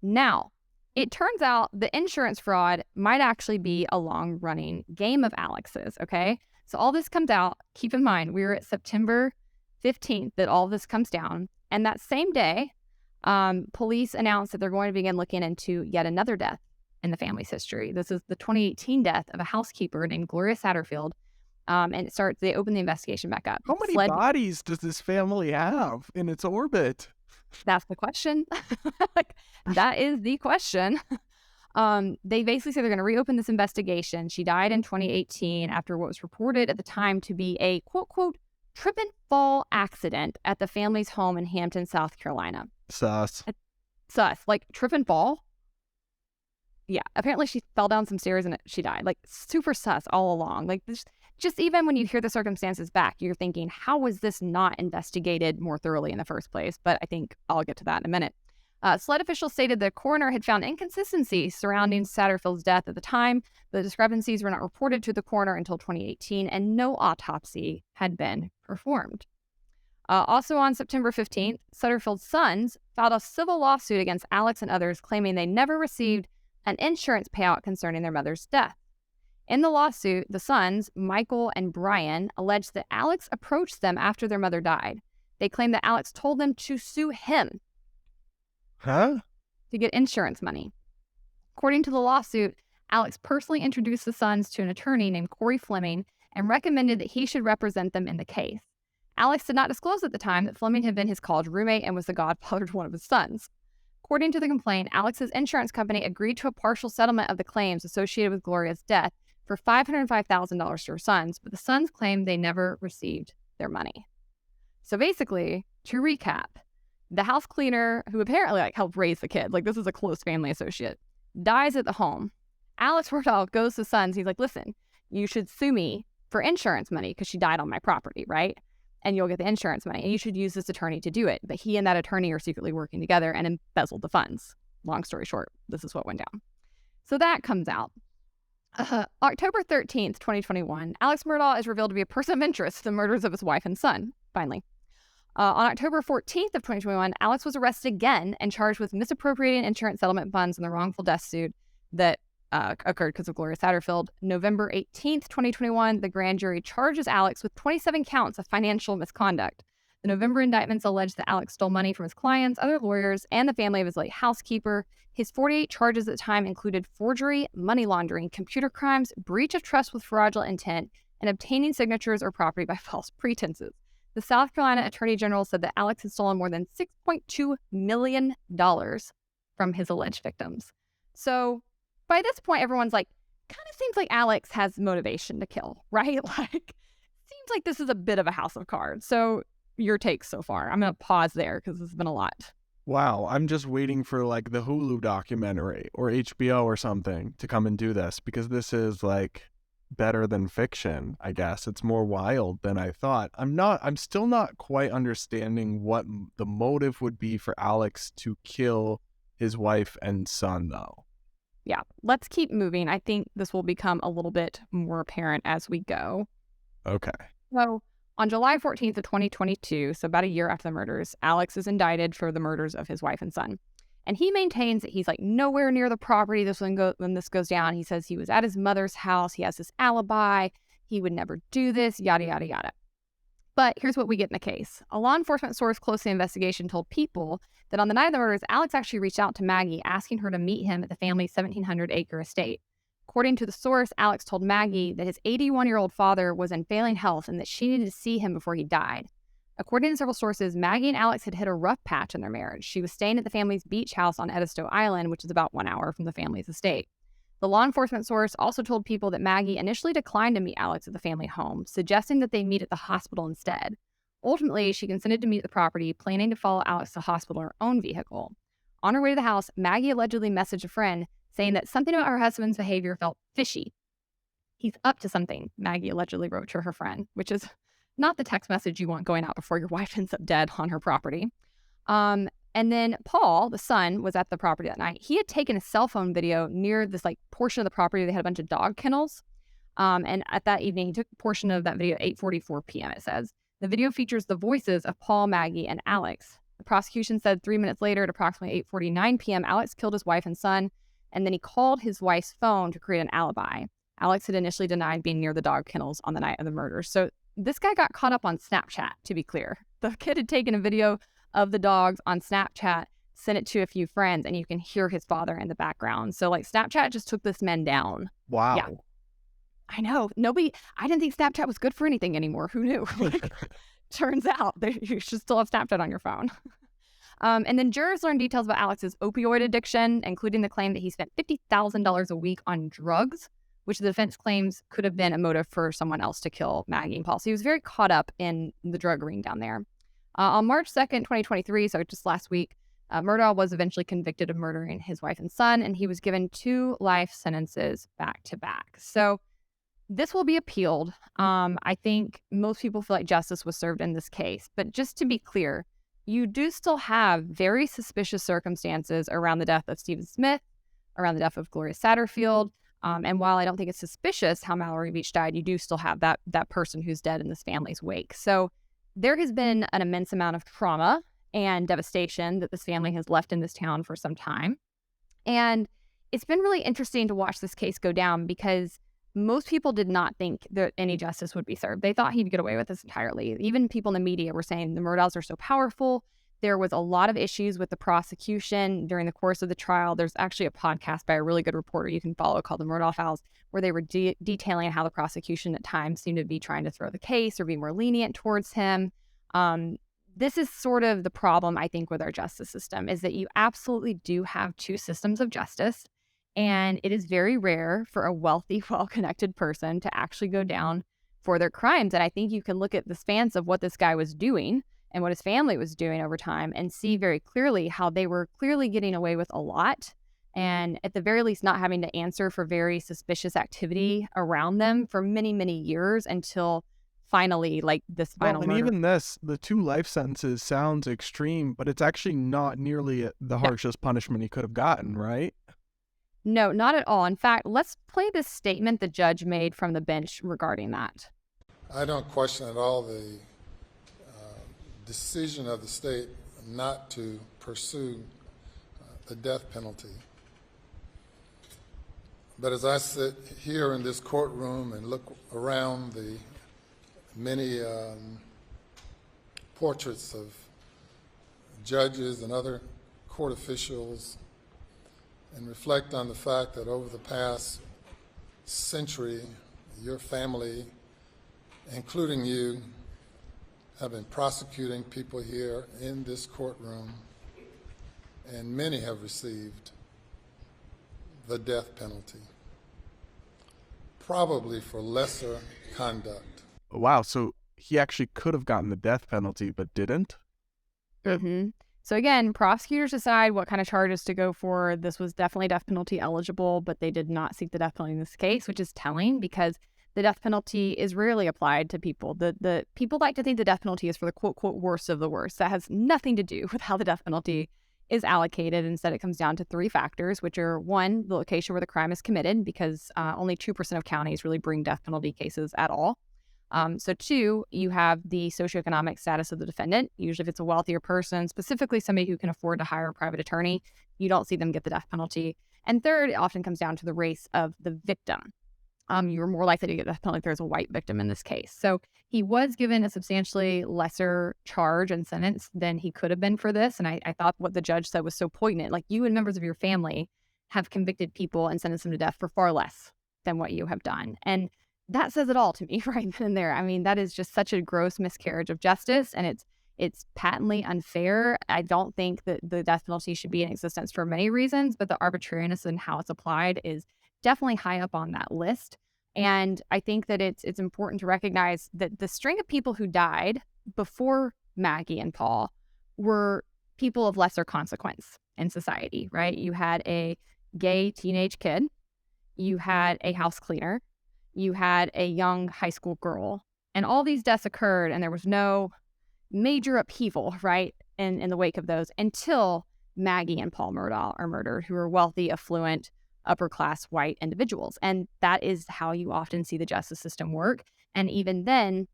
S2: Now, it turns out the insurance fraud might actually be a long-running game of Alex's, okay? So all this comes out. Keep in mind, we were at September 15th that all this comes down. And that same day, police announced that they're going to begin looking into yet another death in the family's history. This is the 2018 death of a housekeeper named Gloria Satterfield. And they open the investigation back up.
S1: How many bodies does this family have in its orbit?
S2: That's the question. That is the question. They basically say they're going to reopen this investigation. She died in 2018 after what was reported at the time to be a quote, trip and fall accident at the family's home in Hampton, South Carolina.
S1: Sus.
S2: Trip and fall? Yeah, apparently she fell down some stairs and she died. Super sus all along. Just even when you hear the circumstances back, you're thinking, how was this not investigated more thoroughly in the first place? But I think I'll get to that in a minute. SLED officials stated the coroner had found inconsistencies surrounding Satterfield's death at the time. The discrepancies were not reported to the coroner until 2018, and no autopsy had been performed. Also on September 15th, Satterfield's sons filed a civil lawsuit against Alex and others, claiming they never received an insurance payout concerning their mother's death. In the lawsuit, the sons, Michael and Brian, alleged that Alex approached them after their mother died. They claimed that Alex told them to sue him to get insurance money. According to the lawsuit, Alex personally introduced the sons to an attorney named Corey Fleming and recommended that he should represent them in the case. Alex did not disclose at the time that Fleming had been his college roommate and was the godfather to one of his sons. According to the complaint, Alex's insurance company agreed to a partial settlement of the claims associated with Gloria's death for $505,000 to her sons, but the sons claimed they never received their money. So basically, to recap, the house cleaner, who apparently helped raise the kid, this is a close family associate, dies at the home. Alex Murdaugh goes to the sons. He's like, listen, you should sue me for insurance money because she died on my property, right? And you'll get the insurance money. And you should use this attorney to do it. But he and that attorney are secretly working together and embezzled the funds. Long story short, this is what went down. So that comes out. October 13th, 2021, Alex Murdaugh is revealed to be a person of interest in the murders of his wife and son, finally. On October 14th of 2021, Alex was arrested again and charged with misappropriating insurance settlement funds in the wrongful death suit that occurred because of Gloria Satterfield. November 18th, 2021, the grand jury charges Alex with 27 counts of financial misconduct. The November indictments allege that Alex stole money from his clients, other lawyers, and the family of his late housekeeper. His 48 charges at the time included forgery, money laundering, computer crimes, breach of trust with fraudulent intent, and obtaining signatures or property by false pretenses. The South Carolina Attorney General said that Alex had stolen more than $6.2 million from his alleged victims. So by this point, everyone's like, kind of seems like Alex has motivation to kill, right? Like, seems like this is a bit of a house of cards. So your takes so far. I'm going to pause there because this has been a lot.
S1: Wow, I'm just waiting for like the Hulu documentary or HBO or something to come and do this, because this is like better than fiction, I guess. It's more wild than I thought. I'm still not quite understanding what the motive would be for Alex to kill his wife and son, though.
S2: Yeah, let's keep moving. I think this will become a little bit more apparent as we go.
S1: Okay.
S2: So on July 14th of 2022, so about a year after the murders, Alex is indicted for the murders of his wife and son. And he maintains that he's like nowhere near the property when this goes down. He says he was at his mother's house. He has this alibi. He would never do this, yada, yada, yada. But here's what we get in the case. A law enforcement source close to the investigation told People that on the night of the murders, Alex actually reached out to Maggie, asking her to meet him at the family's 1,700-acre estate. According to the source, Alex told Maggie that his 81-year-old father was in failing health and that she needed to see him before he died. According to several sources, Maggie and Alex had hit a rough patch in their marriage. She was staying at the family's beach house on Edisto Island, which is about 1 hour from the family's estate. The law enforcement source also told People that Maggie initially declined to meet Alex at the family home, suggesting that they meet at the hospital instead. Ultimately, she consented to meet at the property, planning to follow Alex to the hospital in her own vehicle. On her way to the house, Maggie allegedly messaged a friend saying that something about her husband's behavior felt fishy. He's up to something, Maggie allegedly wrote to her friend, which is not the text message you want going out before your wife ends up dead on her property. And then Paul, the son, was at the property that night. He had taken a cell phone video near this like portion of the property. They had a bunch of dog kennels. And at that evening, he took a portion of that video at 8:44 p.m., it says. The video features the voices of Paul, Maggie, and Alex. The prosecution said 3 minutes later at approximately 8:49 p.m., Alex killed his wife and son, and then he called his wife's phone to create an alibi. Alex had initially denied being near the dog kennels on the night of the murder. So this guy got caught up on Snapchat, to be clear. The kid had taken a video of the dogs on Snapchat, sent it to a few friends, and you can hear his father in the background. So like Snapchat just took this man down.
S1: Wow.
S2: Yeah. I know. I didn't think Snapchat was good for anything anymore. Who knew? Turns out you should still have Snapchat on your phone. And then jurors learned details about Alex's opioid addiction, including the claim that he spent $50,000 a week on drugs, which the defense claims could have been a motive for someone else to kill Maggie and Paul. So he was very caught up in the drug ring down there. On March 2nd, 2023, so just last week, Murdaugh was eventually convicted of murdering his wife and son, and he was given 2 life sentences back to back. So this will be appealed. I think most people feel like justice was served in this case. But just to be clear, you do still have very suspicious circumstances around the death of Stephen Smith, around the death of Gloria Satterfield. And while I don't think it's suspicious how Mallory Beach died, you do still have that person who's dead in this family's wake. So there has been an immense amount of trauma and devastation that this family has left in this town for some time. And it's been really interesting to watch this case go down because most people did not think that any justice would be served. They thought he'd get away with this entirely. Even people in the media were saying the Murdaughs are so powerful. There was a lot of issues with the prosecution during the course of the trial. There's actually a podcast by a really good reporter you can follow called The Murdaugh Files, where they were detailing how the prosecution at times seemed to be trying to throw the case or be more lenient towards him. This is sort of the problem, I think, with our justice system, is that you absolutely do have 2 systems of justice. And it is very rare for a wealthy, well-connected person to actually go down for their crimes. And I think you can look at the spans of what this guy was doing and what his family was doing over time and see very clearly how they were clearly getting away with a lot. And at the very least, not having to answer for very suspicious activity around them for many, many years until finally, like this final murder.
S1: Even this, the 2 life sentences sounds extreme, but it's actually not nearly the harshest punishment he could have gotten, right?
S2: No, not at all. In fact, let's play this statement the judge made from the bench regarding that.
S8: I don't question at all the decision of the state not to pursue the death penalty. But as I sit here in this courtroom and look around the many portraits of judges and other court officials and reflect on the fact that over the past century, your family, including you, have been prosecuting people here in this courtroom, and many have received the death penalty, probably for lesser conduct.
S1: Wow, so he actually could have gotten the death penalty but didn't?
S2: Mm-hmm. So again, prosecutors decide what kind of charges to go for. This was definitely death penalty eligible, but they did not seek the death penalty in this case, which is telling because the death penalty is rarely applied to people. The people like to think the death penalty is for the quote, worst of the worst. That has nothing to do with how the death penalty is allocated. Instead, it comes down to three factors, which are one, the location where the crime is committed, because only 2% of counties really bring death penalty cases at all. So two, you have the socioeconomic status of the defendant. Usually if it's a wealthier person, specifically somebody who can afford to hire a private attorney, you don't see them get the death penalty. And third, it often comes down to the race of the victim. You're more likely to get the death penalty if there's a white victim in this case. So he was given a substantially lesser charge and sentence than he could have been for this. And I thought what the judge said was so poignant. Like, you and members of your family have convicted people and sentenced them to death for far less than what you have done. And that says it all to me right then and there. I mean, that is just such a gross miscarriage of justice, and it's patently unfair. I don't think that the death penalty should be in existence for many reasons, but the arbitrariness in how it's applied is definitely high up on that list. And I think that it's important to recognize that the string of people who died before Maggie and Paul were people of lesser consequence in society, right? You had a gay teenage kid, you had a house cleaner, you had a young high school girl, and all these deaths occurred and there was no major upheaval, right, in the wake of those until Maggie and Paul Murdaugh are murdered, who are wealthy, affluent, upper-class white individuals. And that is how you often see the justice system work. And even then,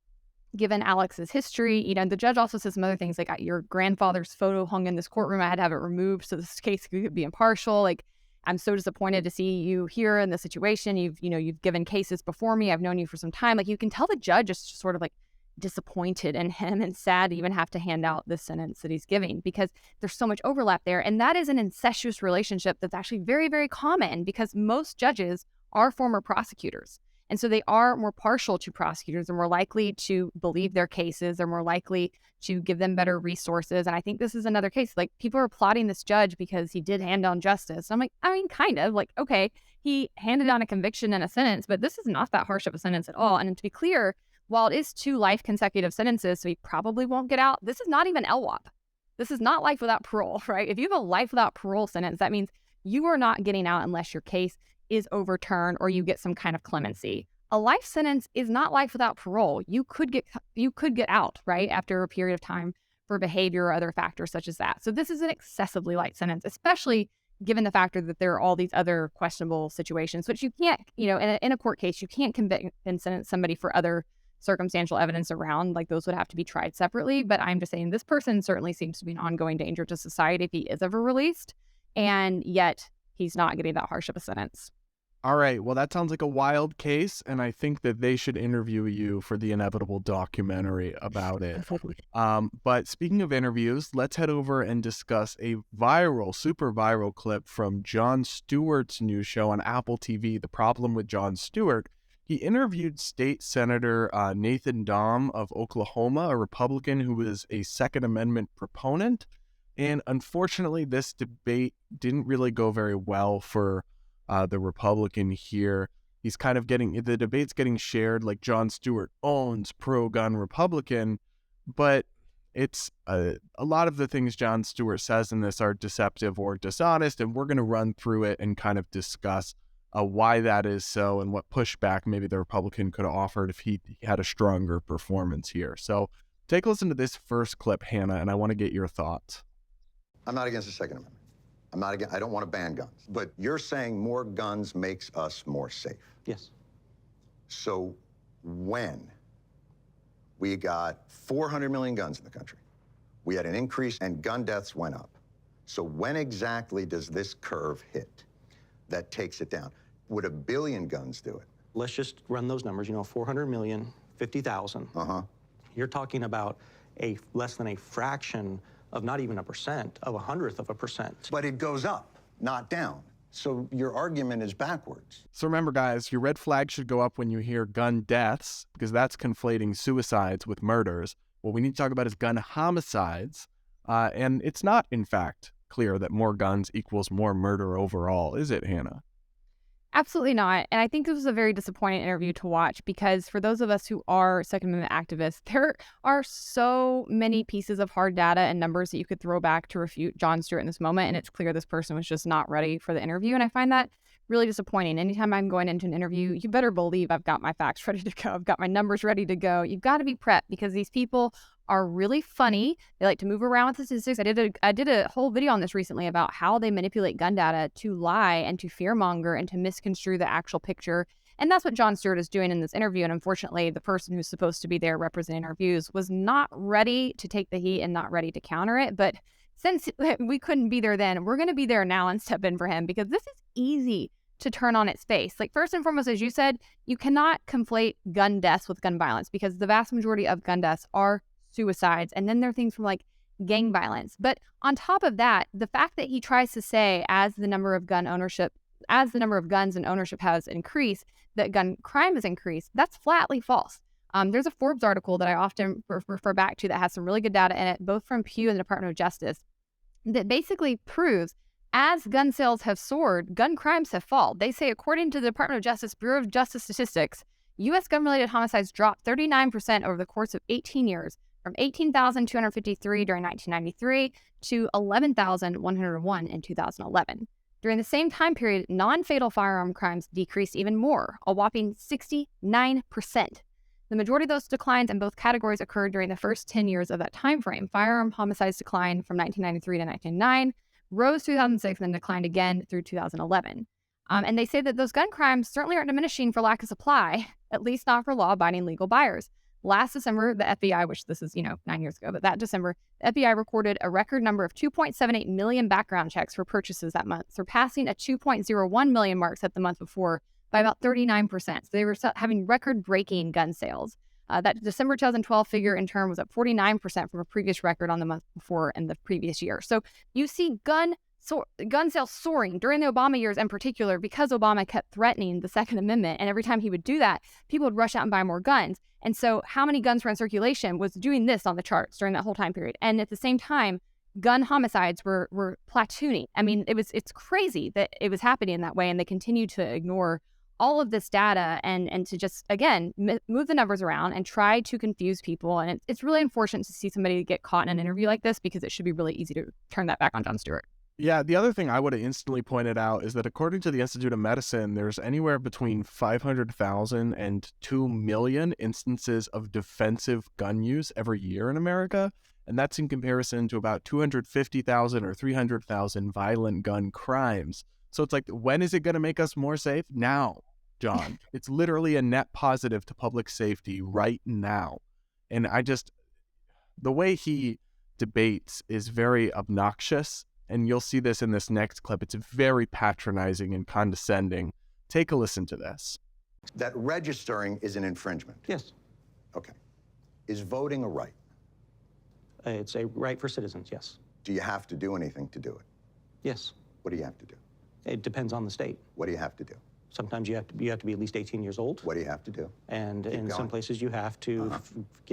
S2: given Alex's history, the judge also says some other things, like, your grandfather's photo hung in this courtroom. I had to have it removed so this case could be impartial. Like, I'm so disappointed to see you here in this situation. You've given cases before me. I've known you for some time. Like, you can tell the judge is sort of like disappointed in him and sad to even have to hand out this sentence that he's giving because there's so much overlap there. And that is an incestuous relationship that's actually very, very common because most judges are former prosecutors. And so they are more partial to prosecutors. They're more likely to believe their cases. They're more likely to give them better resources. And I think this is another case. Like, people are applauding this judge because he did hand down justice. I'm like, kind of. Like, okay, he handed down a conviction and a sentence, but this is not that harsh of a sentence at all. And to be clear, while it is 2 life consecutive sentences, so he probably won't get out, this is not even LWOP. This is not life without parole, right? If you have a life without parole sentence, that means you are not getting out unless your case is overturned or you get some kind of clemency. A life sentence is not life without parole. You could get out, right, after a period of time for behavior or other factors such as that. So this is an excessively light sentence, especially given the factor that there are all these other questionable situations, which you can't, in a court case, you can't convict and sentence somebody for other circumstantial evidence around. Like, those would have to be tried separately. But I'm just saying this person certainly seems to be an ongoing danger to society if he is ever released. And yet he's not getting that harsh of a sentence.
S1: All right. Well, that sounds like a wild case, and I think that they should interview you for the inevitable documentary about it. But speaking of interviews, let's head over and discuss a super viral clip from Jon Stewart's new show on Apple TV, The Problem with Jon Stewart. He interviewed State Senator Nathan Dahm of Oklahoma, a Republican who was a Second Amendment proponent. And unfortunately, this debate didn't really go very well for the Republican here. He's kind of the debate's getting shared like Jon Stewart owns pro-gun Republican, but it's a lot of the things Jon Stewart says in this are deceptive or dishonest, and we're going to run through it and kind of discuss why that is so and what pushback maybe the Republican could have offered if he had a stronger performance here. So take a listen to this first clip, Hannah, and I want to get your thoughts.
S9: I'm not against the Second Amendment. I don't want to ban guns. But you're saying more guns makes us more safe.
S10: Yes.
S9: So when we got 400 million guns in the country, we had an increase and gun deaths went up. So when exactly does this curve hit that takes it down? Would 1 billion guns do it?
S10: Let's just run those numbers, 400 million, 50,000. You're talking about less than a fraction of not even a percent, of 100th of a percent.
S9: But it goes up, not down. So your argument is backwards.
S1: So remember, guys, your red flag should go up when you hear gun deaths, because that's conflating suicides with murders. What we need to talk about is gun homicides. And it's not, in fact, clear that more guns equals more murder overall, is it, Hannah?
S2: Absolutely not. And I think this was a very disappointing interview to watch because for those of us who are Second Amendment activists, there are so many pieces of hard data and numbers that you could throw back to refute Jon Stewart in this moment. And it's clear this person was just not ready for the interview. And I find that really disappointing. Anytime I'm going into an interview, you better believe I've got my facts ready to go. I've got my numbers ready to go. You've got to be prepped because these people are really funny. They like to move around with the statistics. I did a whole video on this recently about how they manipulate gun data to lie and to fearmonger and to misconstrue the actual picture. And that's what Jon Stewart is doing in this interview. And unfortunately, the person who's supposed to be there representing our views was not ready to take the heat and not ready to counter it. But since we couldn't be there then, we're going to be there now and step in for him because this is easy to turn on its face. Like, first and foremost, as you said, you cannot conflate gun deaths with gun violence because the vast majority of gun deaths are suicides. And then there are things from like gang violence. But on top of that, the fact that he tries to say as the number of guns and ownership has increased, that gun crime has increased, that's flatly false. There's a Forbes article that I often refer back to that has some really good data in it, both from Pew and the Department of Justice, that basically proves as gun sales have soared, gun crimes have fallen. They say, according to the Department of Justice Bureau of Justice Statistics, U.S. gun-related homicides dropped 39% over the course of 18 years, from 18,253 during 1993 to 11,101 in 2011. During the same time period, non-fatal firearm crimes decreased even more, a whopping 69%. The majority of those declines in both categories occurred during the first 10 years of that time frame. Firearm homicides declined from 1993 to 1999, rose 2006, and then declined again through 2011. And they say that those gun crimes certainly aren't diminishing for lack of supply, at least not for law-abiding legal buyers. Last December, the FBI, which this is, 9 years ago, but that December, the FBI recorded a record number of 2.78 million background checks for purchases that month, surpassing a 2.01 million mark set the month before by about 39%. So they were having record-breaking gun sales. That December 2012 figure, in turn, was up 49% from a previous record on the month before and the previous year. So you see gun sales soaring during the Obama years in particular because Obama kept threatening the Second Amendment. And every time he would do that, people would rush out and buy more guns. And so how many guns were in circulation was doing this on the charts during that whole time period. And at the same time, gun homicides were platooning. I mean, it's crazy that it was happening in that way. And they continue to ignore all of this data and to just, again, move the numbers around and try to confuse people. And it's really unfortunate to see somebody get caught in an interview like this because it should be really easy to turn that back on Jon Stewart.
S1: Yeah, the other thing I would have instantly pointed out is that according to the Institute of Medicine, there's anywhere between 500,000 and 2 million instances of defensive gun use every year in America. And that's in comparison to about 250,000 or 300,000 violent gun crimes. So it's like, when is it going to make us more safe? Now, John. It's literally a net positive to public safety right now. And the way he debates is very obnoxious. And you'll see this in this next clip. It's very patronizing and condescending. Take a listen to this.
S9: That registering is an infringement.
S10: Yes.
S9: Okay. Is voting a right?
S10: It's a right for citizens, yes.
S9: Do you have to do anything to do it?
S10: Yes.
S9: What do you have to do?
S10: It depends on the state.
S9: What do you have to do?
S10: Sometimes you have to be at least 18 years old.
S9: What do you have to do?
S10: And in some places you have to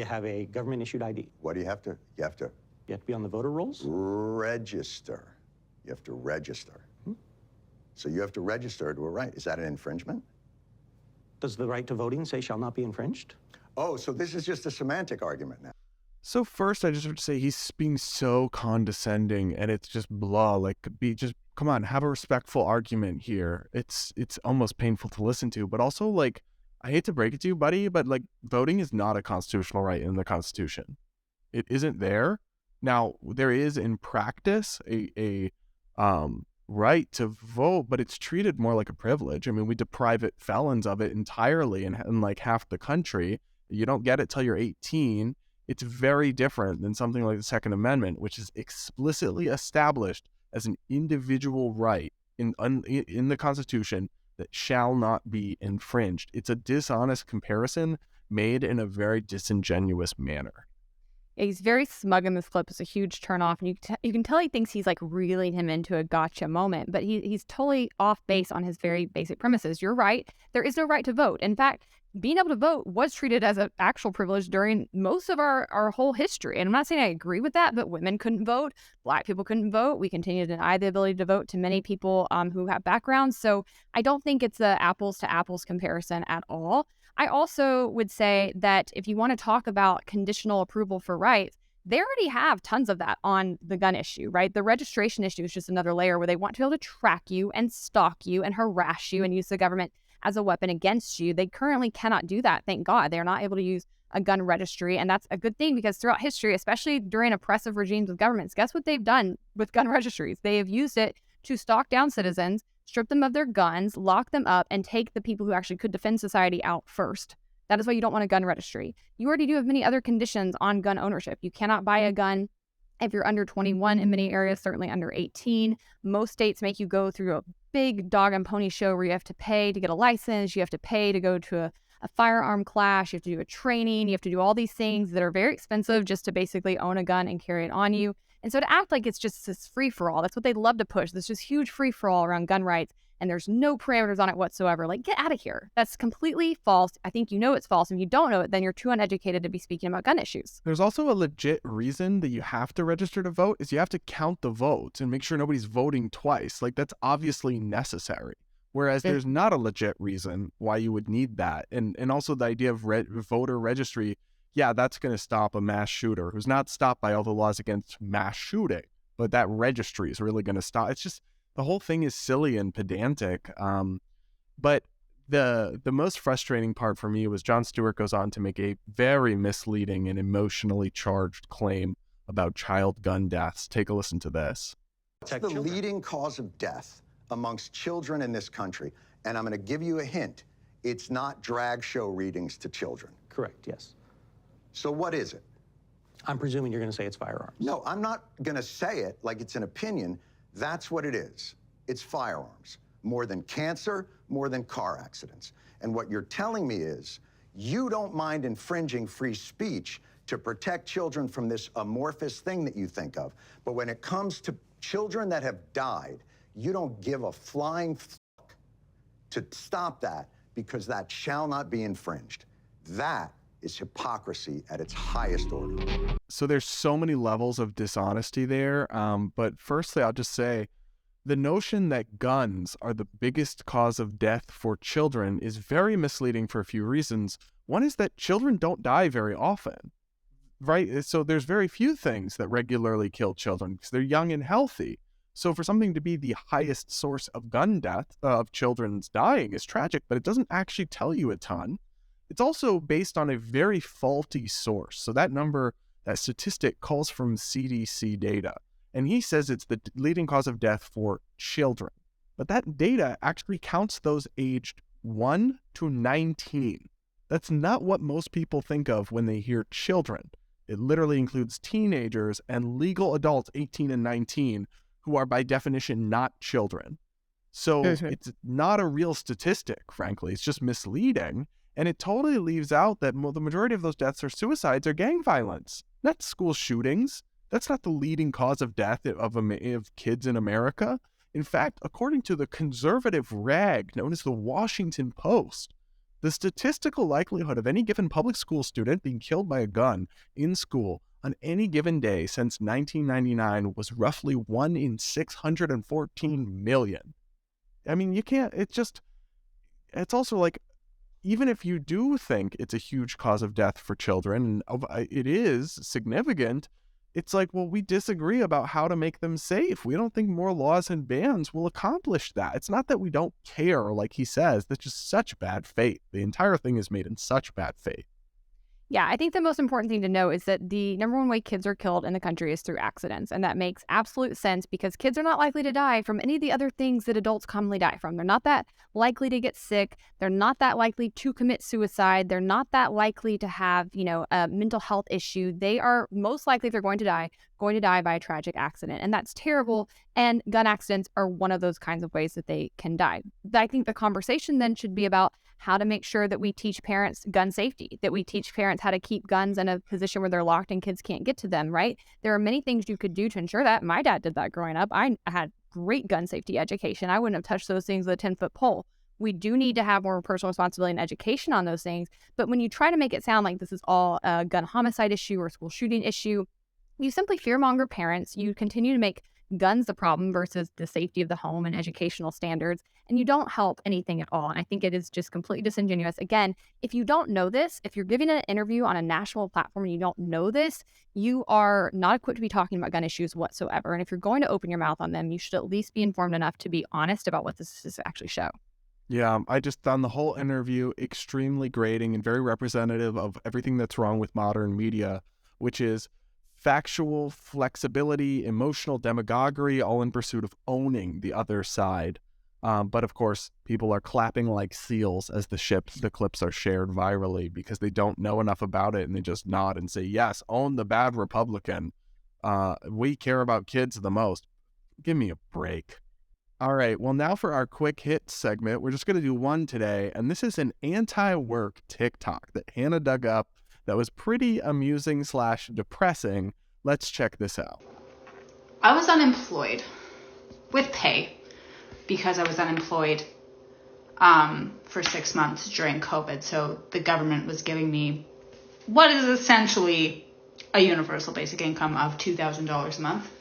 S10: have a government-issued ID.
S9: What do you have to? You have to
S10: be on the voter rolls?
S9: Register. You have to register. So you have to register to a right. Is that an infringement?
S10: Does the right to voting say shall not be infringed?
S9: Oh, so this is just a semantic argument now.
S1: So first, I just have to say he's being so condescending, and it's just blah. Like, come on, have a respectful argument here. It's almost painful to listen to, but also, like, I hate to break it to you, buddy, but like, voting is not a constitutional right in the Constitution. It isn't there. Now, there is in practice a right to vote, but it's treated more like a privilege. I mean, we deprive felons of it entirely in like half the country. You don't get it till you're 18. It's very different than something like the Second Amendment, which is explicitly established as an individual right in the Constitution that shall not be infringed. It's a dishonest comparison made in a very disingenuous manner.
S2: Yeah, he's very smug in this clip. It's a huge turnoff, and you can tell he thinks he's like reeling him into a gotcha moment, but he's totally off base on his very basic premises. You're right. There is no right to vote. In fact, being able to vote was treated as an actual privilege during most of our whole history. And I'm not saying I agree with that, but women couldn't vote. Black people couldn't vote. We continue to deny the ability to vote to many people who have backgrounds. So I don't think it's a apples to apples comparison at all. I also would say that if you want to talk about conditional approval for rights, they already have tons of that on the gun issue, right? The registration issue is just another layer where they want to be able to track you and stalk you and harass you and use the government as a weapon against you. They currently cannot do that. Thank God. They're not able to use a gun registry. And that's a good thing, because throughout history, especially during oppressive regimes of governments, guess what they've done with gun registries? They have used it to stalk down citizens, strip them of their guns, lock them up, and take the people who actually could defend society out first. That is why you don't want a gun registry. You already do have many other conditions on gun ownership. You cannot buy a gun if you're under 21 in many areas, certainly under 18. Most states make you go through a big dog and pony show where you have to pay to get a license. You have to pay to go to a firearm class. You have to do a training. You have to do all these things that are very expensive just to basically own a gun and carry it on you. And so to act like it's just this free-for-all, that's what they love to push, this just huge free-for-all around gun rights, and there's no parameters on it whatsoever. Like, get out of here. That's completely false. I think you know it's false. If you don't know it, then you're too uneducated to be speaking about gun issues.
S1: There's also a legit reason that you have to register to vote, is you have to count the votes and make sure nobody's voting twice. Like, that's obviously necessary. Whereas there's not a legit reason why you would need that. And also the idea of voter registry, yeah, that's going to stop a mass shooter who's not stopped by all the laws against mass shooting, but that registry is really going to stop. It's just, the whole thing is silly and pedantic. But the most frustrating part for me was Jon Stewart goes on to make a very misleading and emotionally charged claim about child gun deaths. Take a listen to this.
S9: It's the leading cause of death amongst children in this country. And I'm going to give you a hint. It's not drag show readings to children.
S10: Correct, yes.
S9: So what is it?
S10: I'm presuming you're going to say it's firearms.
S9: No, I'm not going to say it like it's an opinion. That's what it is. It's firearms. More than cancer, more than car accidents. And what you're telling me is you don't mind infringing free speech to protect children from this amorphous thing that you think of. But when it comes to children that have died, you don't give a flying fuck to stop that, because that shall not be infringed. That is hypocrisy at its highest order.
S1: So there's so many levels of dishonesty there. But firstly, I'll just say the notion that guns are the biggest cause of death for children is very misleading for a few reasons. One is that children don't die very often, right? So there's very few things that regularly kill children because they're young and healthy. So for something to be the highest source of gun death, of children's dying, is tragic, but it doesn't actually tell you a ton. It's also based on a very faulty source. So that number, that statistic, calls from CDC data. And he says it's the leading cause of death for children. But that data actually counts those aged 1 to 19. That's not what most people think of when they hear children. It literally includes teenagers and legal adults 18 and 19, who are by definition not children. So it's not a real statistic, frankly. It's just misleading. And it totally leaves out that the majority of those deaths are suicides or gang violence, not school shootings. That's not the leading cause of death of kids in America. In fact, according to the conservative rag known as the Washington Post, the statistical likelihood of any given public school student being killed by a gun in school on any given day since 1999 was roughly 1 in 614 million. I mean, you can't, it's also like, even if you do think it's a huge cause of death for children, and it is significant, it's like, well, we disagree about how to make them safe. We don't think more laws and bans will accomplish that. It's not that we don't care, like he says. That's just such bad faith. The entire thing is made in such bad faith.
S2: Yeah, I think the most important thing to know is that the number one way kids are killed in the country is through accidents. And that makes absolute sense because kids are not likely to die from any of the other things that adults commonly die from. They're not that likely to get sick. They're not that likely to commit suicide. They're not that likely to have, a mental health issue. They are most likely, if they're going to die, going to die by a tragic accident. And that's terrible. And gun accidents are one of those kinds of ways that they can die. I think the conversation then should be about how to make sure that we teach parents gun safety, that we teach parents how to keep guns in a position where they're locked and kids can't get to them, right? There are many things you could do to ensure that. My dad did that growing up. I had great gun safety education. I wouldn't have touched those things with a 10-foot pole. We do need to have more personal responsibility and education on those things. But when you try to make it sound like this is all a gun homicide issue or school shooting issue, you simply fearmonger parents. You continue to make guns the problem versus the safety of the home and educational standards, and you don't help anything at all. And I think it is just completely disingenuous. Again, if you don't know this, if you're giving an interview on a national platform and you don't know this, you are not equipped to be talking about gun issues whatsoever. And if you're going to open your mouth on them, you should at least be informed enough to be honest about what the statistics actually show.
S1: Yeah, I just found the whole interview extremely grating and very representative of everything that's wrong with modern media, which is factual flexibility, emotional demagoguery, all in pursuit of owning the other side. But of course, people are clapping like seals as the clips are shared virally because they don't know enough about it and they just nod and say, yes, own the bad Republican. We care about kids the most. Give me a break. All right, well, now for our quick hit segment, we're just going to do one today, and this is an anti-work TikTok that Hannah dug up that was pretty amusing / depressing. Let's check this out.
S11: I was unemployed with pay because I was unemployed for 6 months during COVID. So the government was giving me what is essentially a universal basic income of $2,000 a month.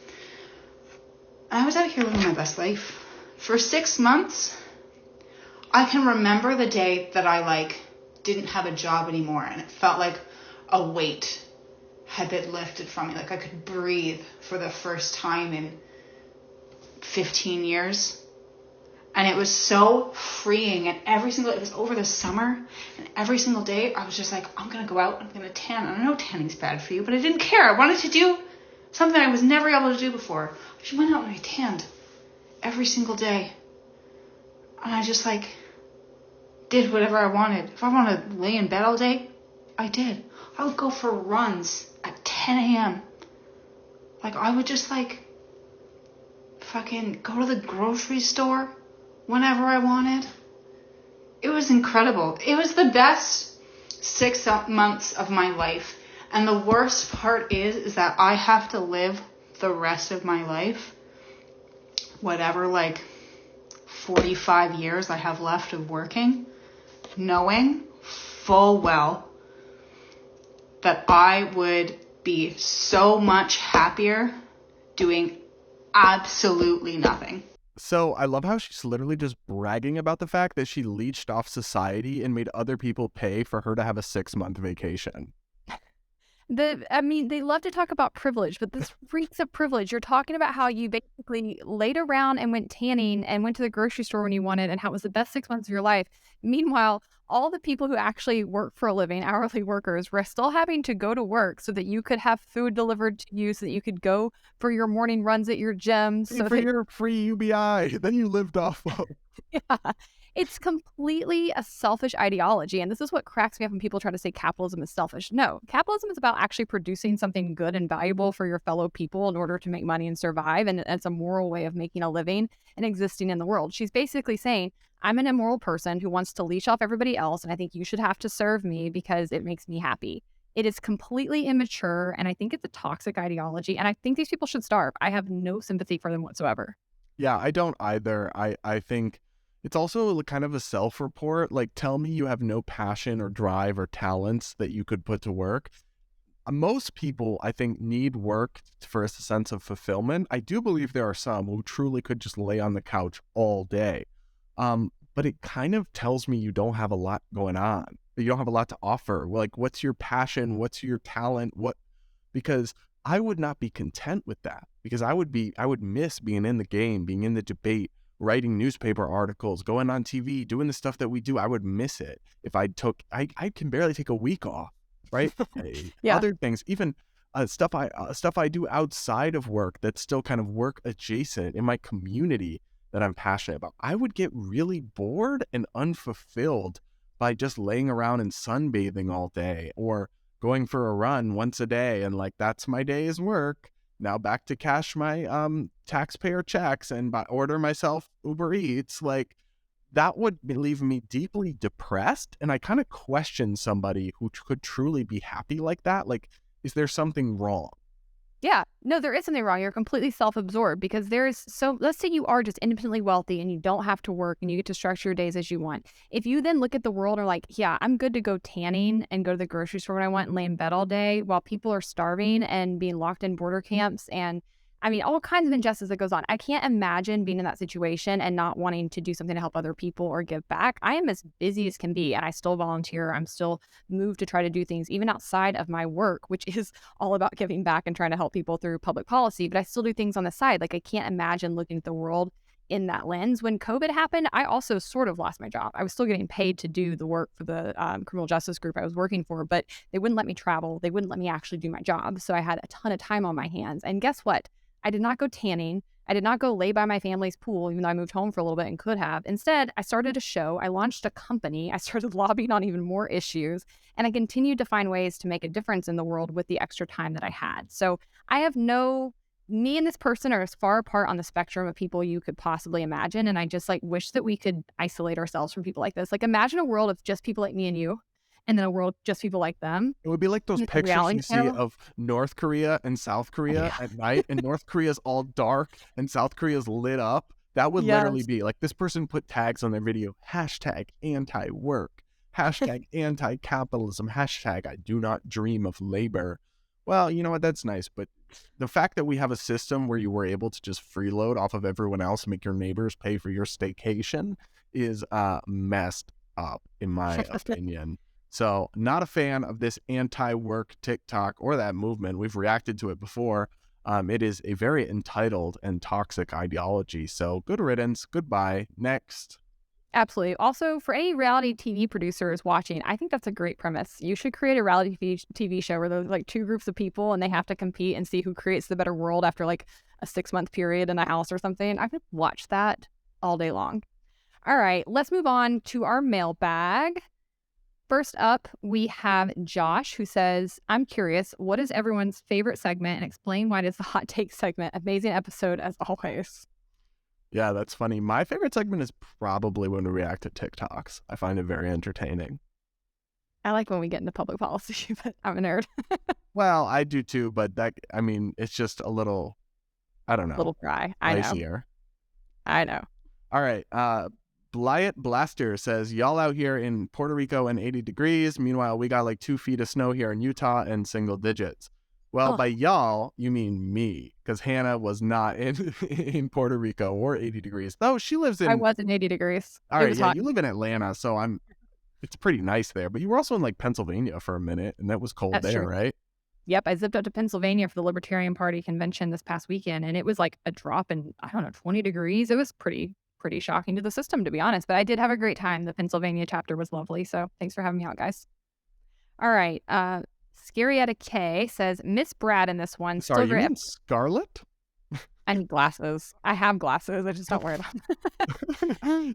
S11: And I was out here living my best life. For 6 months, I can remember the day that I didn't have a job anymore, and it felt like a weight had been lifted from me. Like I could breathe for the first time in 15 years. And it was so freeing. And it was over the summer, and every single day I was just like, I'm going to go out, I'm going to tan. And I know tanning's bad for you, but I didn't care. I wanted to do something I was never able to do before. I just went out and I tanned every single day. And I just did whatever I wanted. If I wanted to lay in bed all day, I did. I would go for runs at 10 a.m. I would just fucking go to the grocery store whenever I wanted. It was incredible. It was the best 6 months of my life. And the worst part is that I have to live the rest of my life, whatever 45 years I have left of working, knowing full well that I would be so much happier doing absolutely nothing.
S1: So I love how she's literally just bragging about the fact that she leeched off society and made other people pay for her to have a 6-month vacation.
S2: They love to talk about privilege, but this reeks of privilege. You're talking about how you basically laid around and went tanning and went to the grocery store when you wanted and how it was the best 6 months of your life. Meanwhile, all the people who actually work for a living, hourly workers, were still having to go to work so that you could have food delivered to you, so that you could go for your morning runs at your gym.
S1: For your free UBI. Then you lived off of.
S2: Yeah. It's completely a selfish ideology. And this is what cracks me up when people try to say capitalism is selfish. No, capitalism is about actually producing something good and valuable for your fellow people in order to make money and survive. And it's a moral way of making a living and existing in the world. She's basically saying, I'm an immoral person who wants to leash off everybody else. And I think you should have to serve me because it makes me happy. It is completely immature. And I think it's a toxic ideology. And I think these people should starve. I have no sympathy for them whatsoever.
S1: Yeah, I don't either. I think it's also kind of a self-report. Tell me you have no passion or drive or talents that you could put to work. Most people, I think, need work for a sense of fulfillment. I do believe there are some who truly could just lay on the couch all day. But it kind of tells me you don't have a lot going on. You don't have a lot to offer. What's your passion? What's your talent? Because I would not be content with that, because I would miss being in the game, being in the debate, writing newspaper articles, going on TV, doing the stuff that we do. I would miss it if I can barely take a week off, right?
S2: Yeah.
S1: Other things, even stuff I do outside of work that's still kind of work adjacent in my community that I'm passionate about. I would get really bored and unfulfilled by just laying around and sunbathing all day or going for a run once a day and that's my day's work. now back to cash my taxpayer checks and order myself Uber Eats. Like, that would leave me deeply depressed. And I kind of question somebody who could truly be happy like that. Like, is there something wrong?
S2: Yeah, no, there is something wrong. You're completely self-absorbed because let's say you are just independently wealthy and you don't have to work and you get to structure your days as you want. If you then look at the world and are like, yeah, I'm good to go tanning and go to the grocery store when I want and lay in bed all day while people are starving and being locked in border camps and I mean, all kinds of injustice that goes on. I can't imagine being in that situation and not wanting to do something to help other people or give back. I am as busy as can be, and I still volunteer. I'm still moved to try to do things even outside of my work, which is all about giving back and trying to help people through public policy. But I still do things on the side. Like, I can't imagine looking at the world in that lens. When COVID happened, I also sort of lost my job. I was still getting paid to do the work for the criminal justice group I was working for, but they wouldn't let me travel. They wouldn't let me actually do my job. So I had a ton of time on my hands. And guess what? I did not go tanning. I did not go lay by my family's pool, even though I moved home for a little bit and could have. Instead, I started a show. I launched a company. I started lobbying on even more issues. And I continued to find ways to make a difference in the world with the extra time that I had. So me and this person are as far apart on the spectrum of people you could possibly imagine. And I just wish that we could isolate ourselves from people like this. Like, imagine a world of just people like me and you. And then a world just people like them.
S1: It would be like those pictures you see of North Korea and South Korea at night, and North Korea's all dark and South Korea's lit up. That would literally be like, this person put tags on their video, hashtag anti-work, hashtag anti-capitalism, hashtag I do not dream of labor. Well, you know what? That's nice. But the fact that we have a system where you were able to just freeload off of everyone else, make your neighbors pay for your staycation is messed up, in my opinion. So, not a fan of this anti-work TikTok or that movement. We've reacted to it before. It is a very entitled and toxic ideology. So, good riddance. Goodbye. Next.
S2: Absolutely. Also, for any reality TV producers watching, I think that's a great premise. You should create a reality TV show where there's two groups of people and they have to compete and see who creates the better world after a 6-month period in a house or something. I could watch that all day long. All right, let's move on to our mailbag. First up, we have Josh, who says, I'm curious, what is everyone's favorite segment, and explain why it is the hot take segment. Amazing episode as always.
S1: Yeah, that's funny. My favorite segment is probably when we react to TikToks. I find it very entertaining.
S2: I like when we get into public policy, but I'm a nerd.
S1: Well, I do too, but it's just a little, I don't know.
S2: A little dry.
S1: Icier.
S2: I know.
S1: All right. Blyat Blaster says, y'all out here in Puerto Rico and 80 degrees. Meanwhile, we got 2 feet of snow here in Utah and single digits. Well, by y'all, you mean me, because Hannah was not in Puerto Rico or 80 degrees. Though she lives in...
S2: I was in 80 degrees.
S1: All right, yeah, you live in Atlanta, so it's pretty nice there. But you were also in Pennsylvania for a minute, and that was cold. That's there, true. Right?
S2: Yep, I zipped up to Pennsylvania for the Libertarian Party convention this past weekend, and it was a drop in, 20 degrees. It was pretty shocking to the system, to be honest. But I did have a great time. The Pennsylvania chapter was lovely. So thanks for having me out, guys. All right. Scarietta K says, Miss Brad in this one.
S1: Sorry, you mean Scarlet?
S2: I need glasses. I have glasses. I just don't wear them.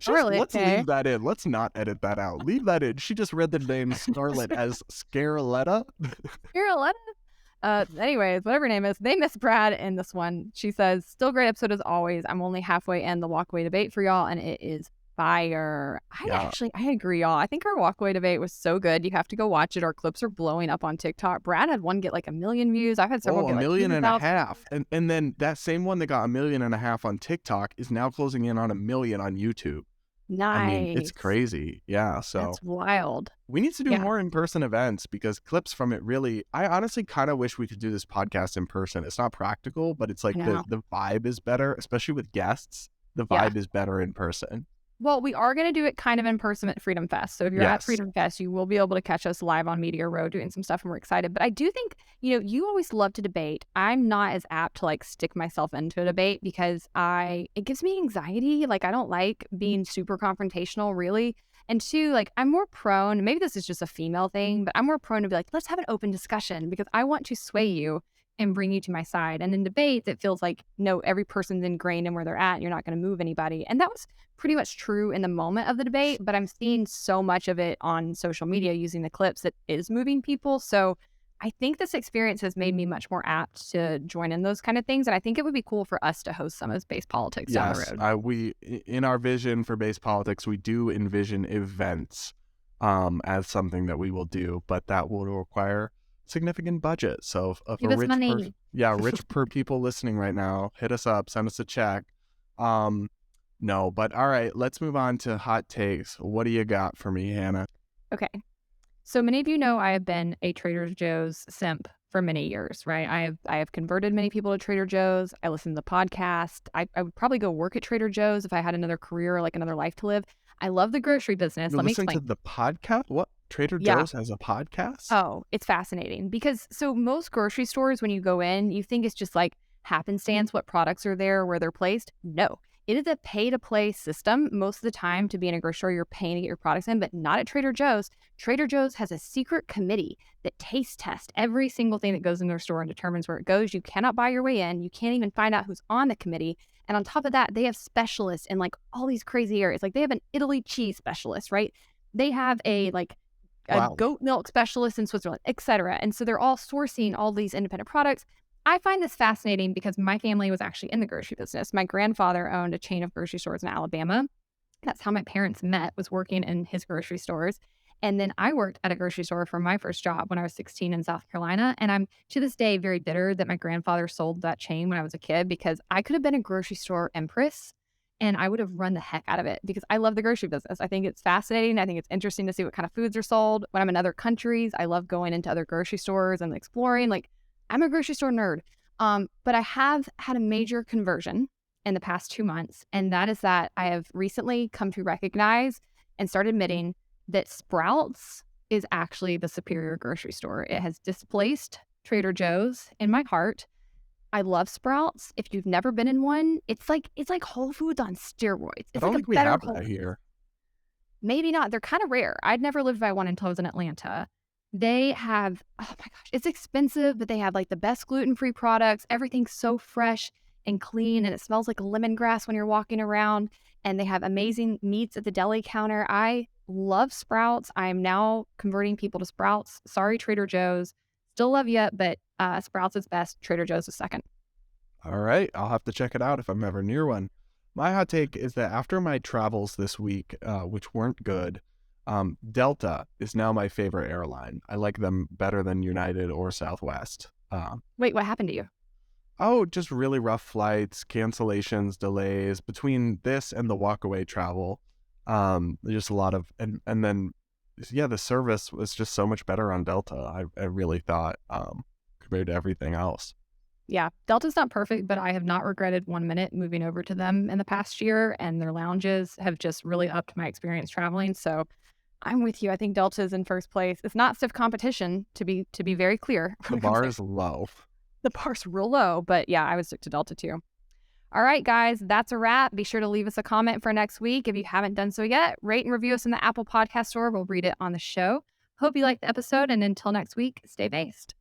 S1: Let's leave that in. Let's not edit that out. Leave that in. She just read the name Scarlet as Scarletta.
S2: Scarletta? Anyways, whatever her name is, they miss Brad in this one. She says, still great episode as always. I'm only halfway in the walkway debate for y'all, and it is fire. I agree, y'all. I think our walkway debate was so good. You have to go watch it. Our clips are blowing up on TikTok. Brad had one get 1 million views. I've had several get
S1: 1.5 million. And then that same one that got 1.5 million on TikTok is now closing in on 1 million on YouTube.
S2: Nice.
S1: I mean, it's crazy. Yeah, so
S2: that's wild.
S1: We need to do more in-person events because clips from it really, I honestly kind of wish we could do this podcast in person. It's not practical, but it's the vibe is better, especially with guests. The vibe is better in person.
S2: Well, we are going to do it kind of in person at Freedom Fest. So if you're at Freedom Fest, you will be able to catch us live on Media Row doing some stuff, and we're excited. But I do think, you always love to debate. I'm not as apt to stick myself into a debate because it gives me anxiety. I don't like being super confrontational, really. And two, I'm more prone, maybe this is just a female thing, but I'm more prone to be let's have an open discussion because I want to sway you and bring you to my side. And in debates, it feels no, every person's ingrained in where they're at and you're not going to move anybody. And that was pretty much true in the moment of the debate, but I'm seeing so much of it on social media using the clips that is moving people. So I think this experience has made me much more apt to join in those kind of things. And I think it would be cool for us to host some of Base Politics down the road.
S1: We in our vision for Base Politics, we do envision events as something that we will do, but that will require significant budget. So if
S2: Give
S1: a
S2: us
S1: rich
S2: money.
S1: rich per people listening right now, hit us up, send us a check. No, but all right, let's move on to hot takes. What do you got for me, Hannah?
S2: Okay. So many of you know I have been a Trader Joe's simp for many years, right? I have converted many people to Trader Joe's. I listen to the podcast. I would probably go work at Trader Joe's if I had another career, like another life to live. I love the grocery business.
S1: You
S2: Let me
S1: listen
S2: explain.
S1: to the podcast? What? Trader Joe's has a podcast?
S2: Oh, it's fascinating because so most grocery stores, when you go in, you think it's just like happenstance what products are there, where they're placed. No, it is a pay-to-play system. Most of the time to be in a grocery store, you're paying to get your products in, but not at Trader Joe's. Trader Joe's has a secret committee that taste tests every single thing that goes in their store and determines where it goes. You cannot buy your way in. You can't even find out who's on the committee. And on top of that, they have specialists in like all these crazy areas. Like they have an Italy cheese specialist, right? They have a goat milk specialist in Switzerland, etc. And so they're all sourcing all these independent products. I find this fascinating because my family was actually in the grocery business. My grandfather owned a chain of grocery stores in Alabama. That's how my parents met, was working in his grocery stores. And then I worked at a grocery store for my first job when I was 16 in South Carolina. And I'm to this day very bitter that my grandfather sold that chain when I was a kid, because I could have been a grocery store empress and I would have run the heck out of it because I love the grocery business. I think it's fascinating. I think it's interesting to see what kind of foods are sold. When I'm in other countries, I love going into other grocery stores and exploring. Like, I'm a grocery store nerd. But I have had a major conversion in the past 2 months. And that is that I have recently come to recognize and start admitting that Sprouts is actually the superior grocery store. It has displaced Trader Joe's in my heart. I love Sprouts. If you've never been in one, it's like Whole Foods on steroids. It's
S1: I don't
S2: like
S1: think we have that here.
S2: Maybe not. They're kind of rare. I'd never lived by one until I was in Atlanta. They have, oh my gosh, it's expensive, but they have like the best gluten-free products. Everything's so fresh and clean, and it smells like lemongrass when you're walking around. And they have amazing meats at the deli counter. I love Sprouts. I'm now converting people to Sprouts. Sorry, Trader Joe's. Still love you, but Sprouts is best. Trader Joe's is second.
S1: All right. I'll have to check it out if I'm ever near one. My hot take is that after my travels this week, which weren't good, Delta is now my favorite airline. I like them better than United or Southwest.
S2: Wait, what happened to you?
S1: Oh, just really rough flights, cancellations, delays. Between this and the walkaway travel, just a lot of, and then, yeah, the service was just so much better on Delta, I really thought, compared to everything else.
S2: Yeah, Delta's not perfect, but I have not regretted 1 minute moving over to them in the past year, and their lounges have just really upped my experience traveling. So I'm with you. I think Delta is in first place. It's not stiff competition, to be very clear.
S1: The bar is low.
S2: The bar's real low, but yeah, I would stick to Delta too. All right, guys, that's a wrap. Be sure to leave us a comment for next week. If you haven't done so yet, rate and review us in the Apple Podcast Store. We'll read it on the show. Hope you liked the episode, and until next week, stay based.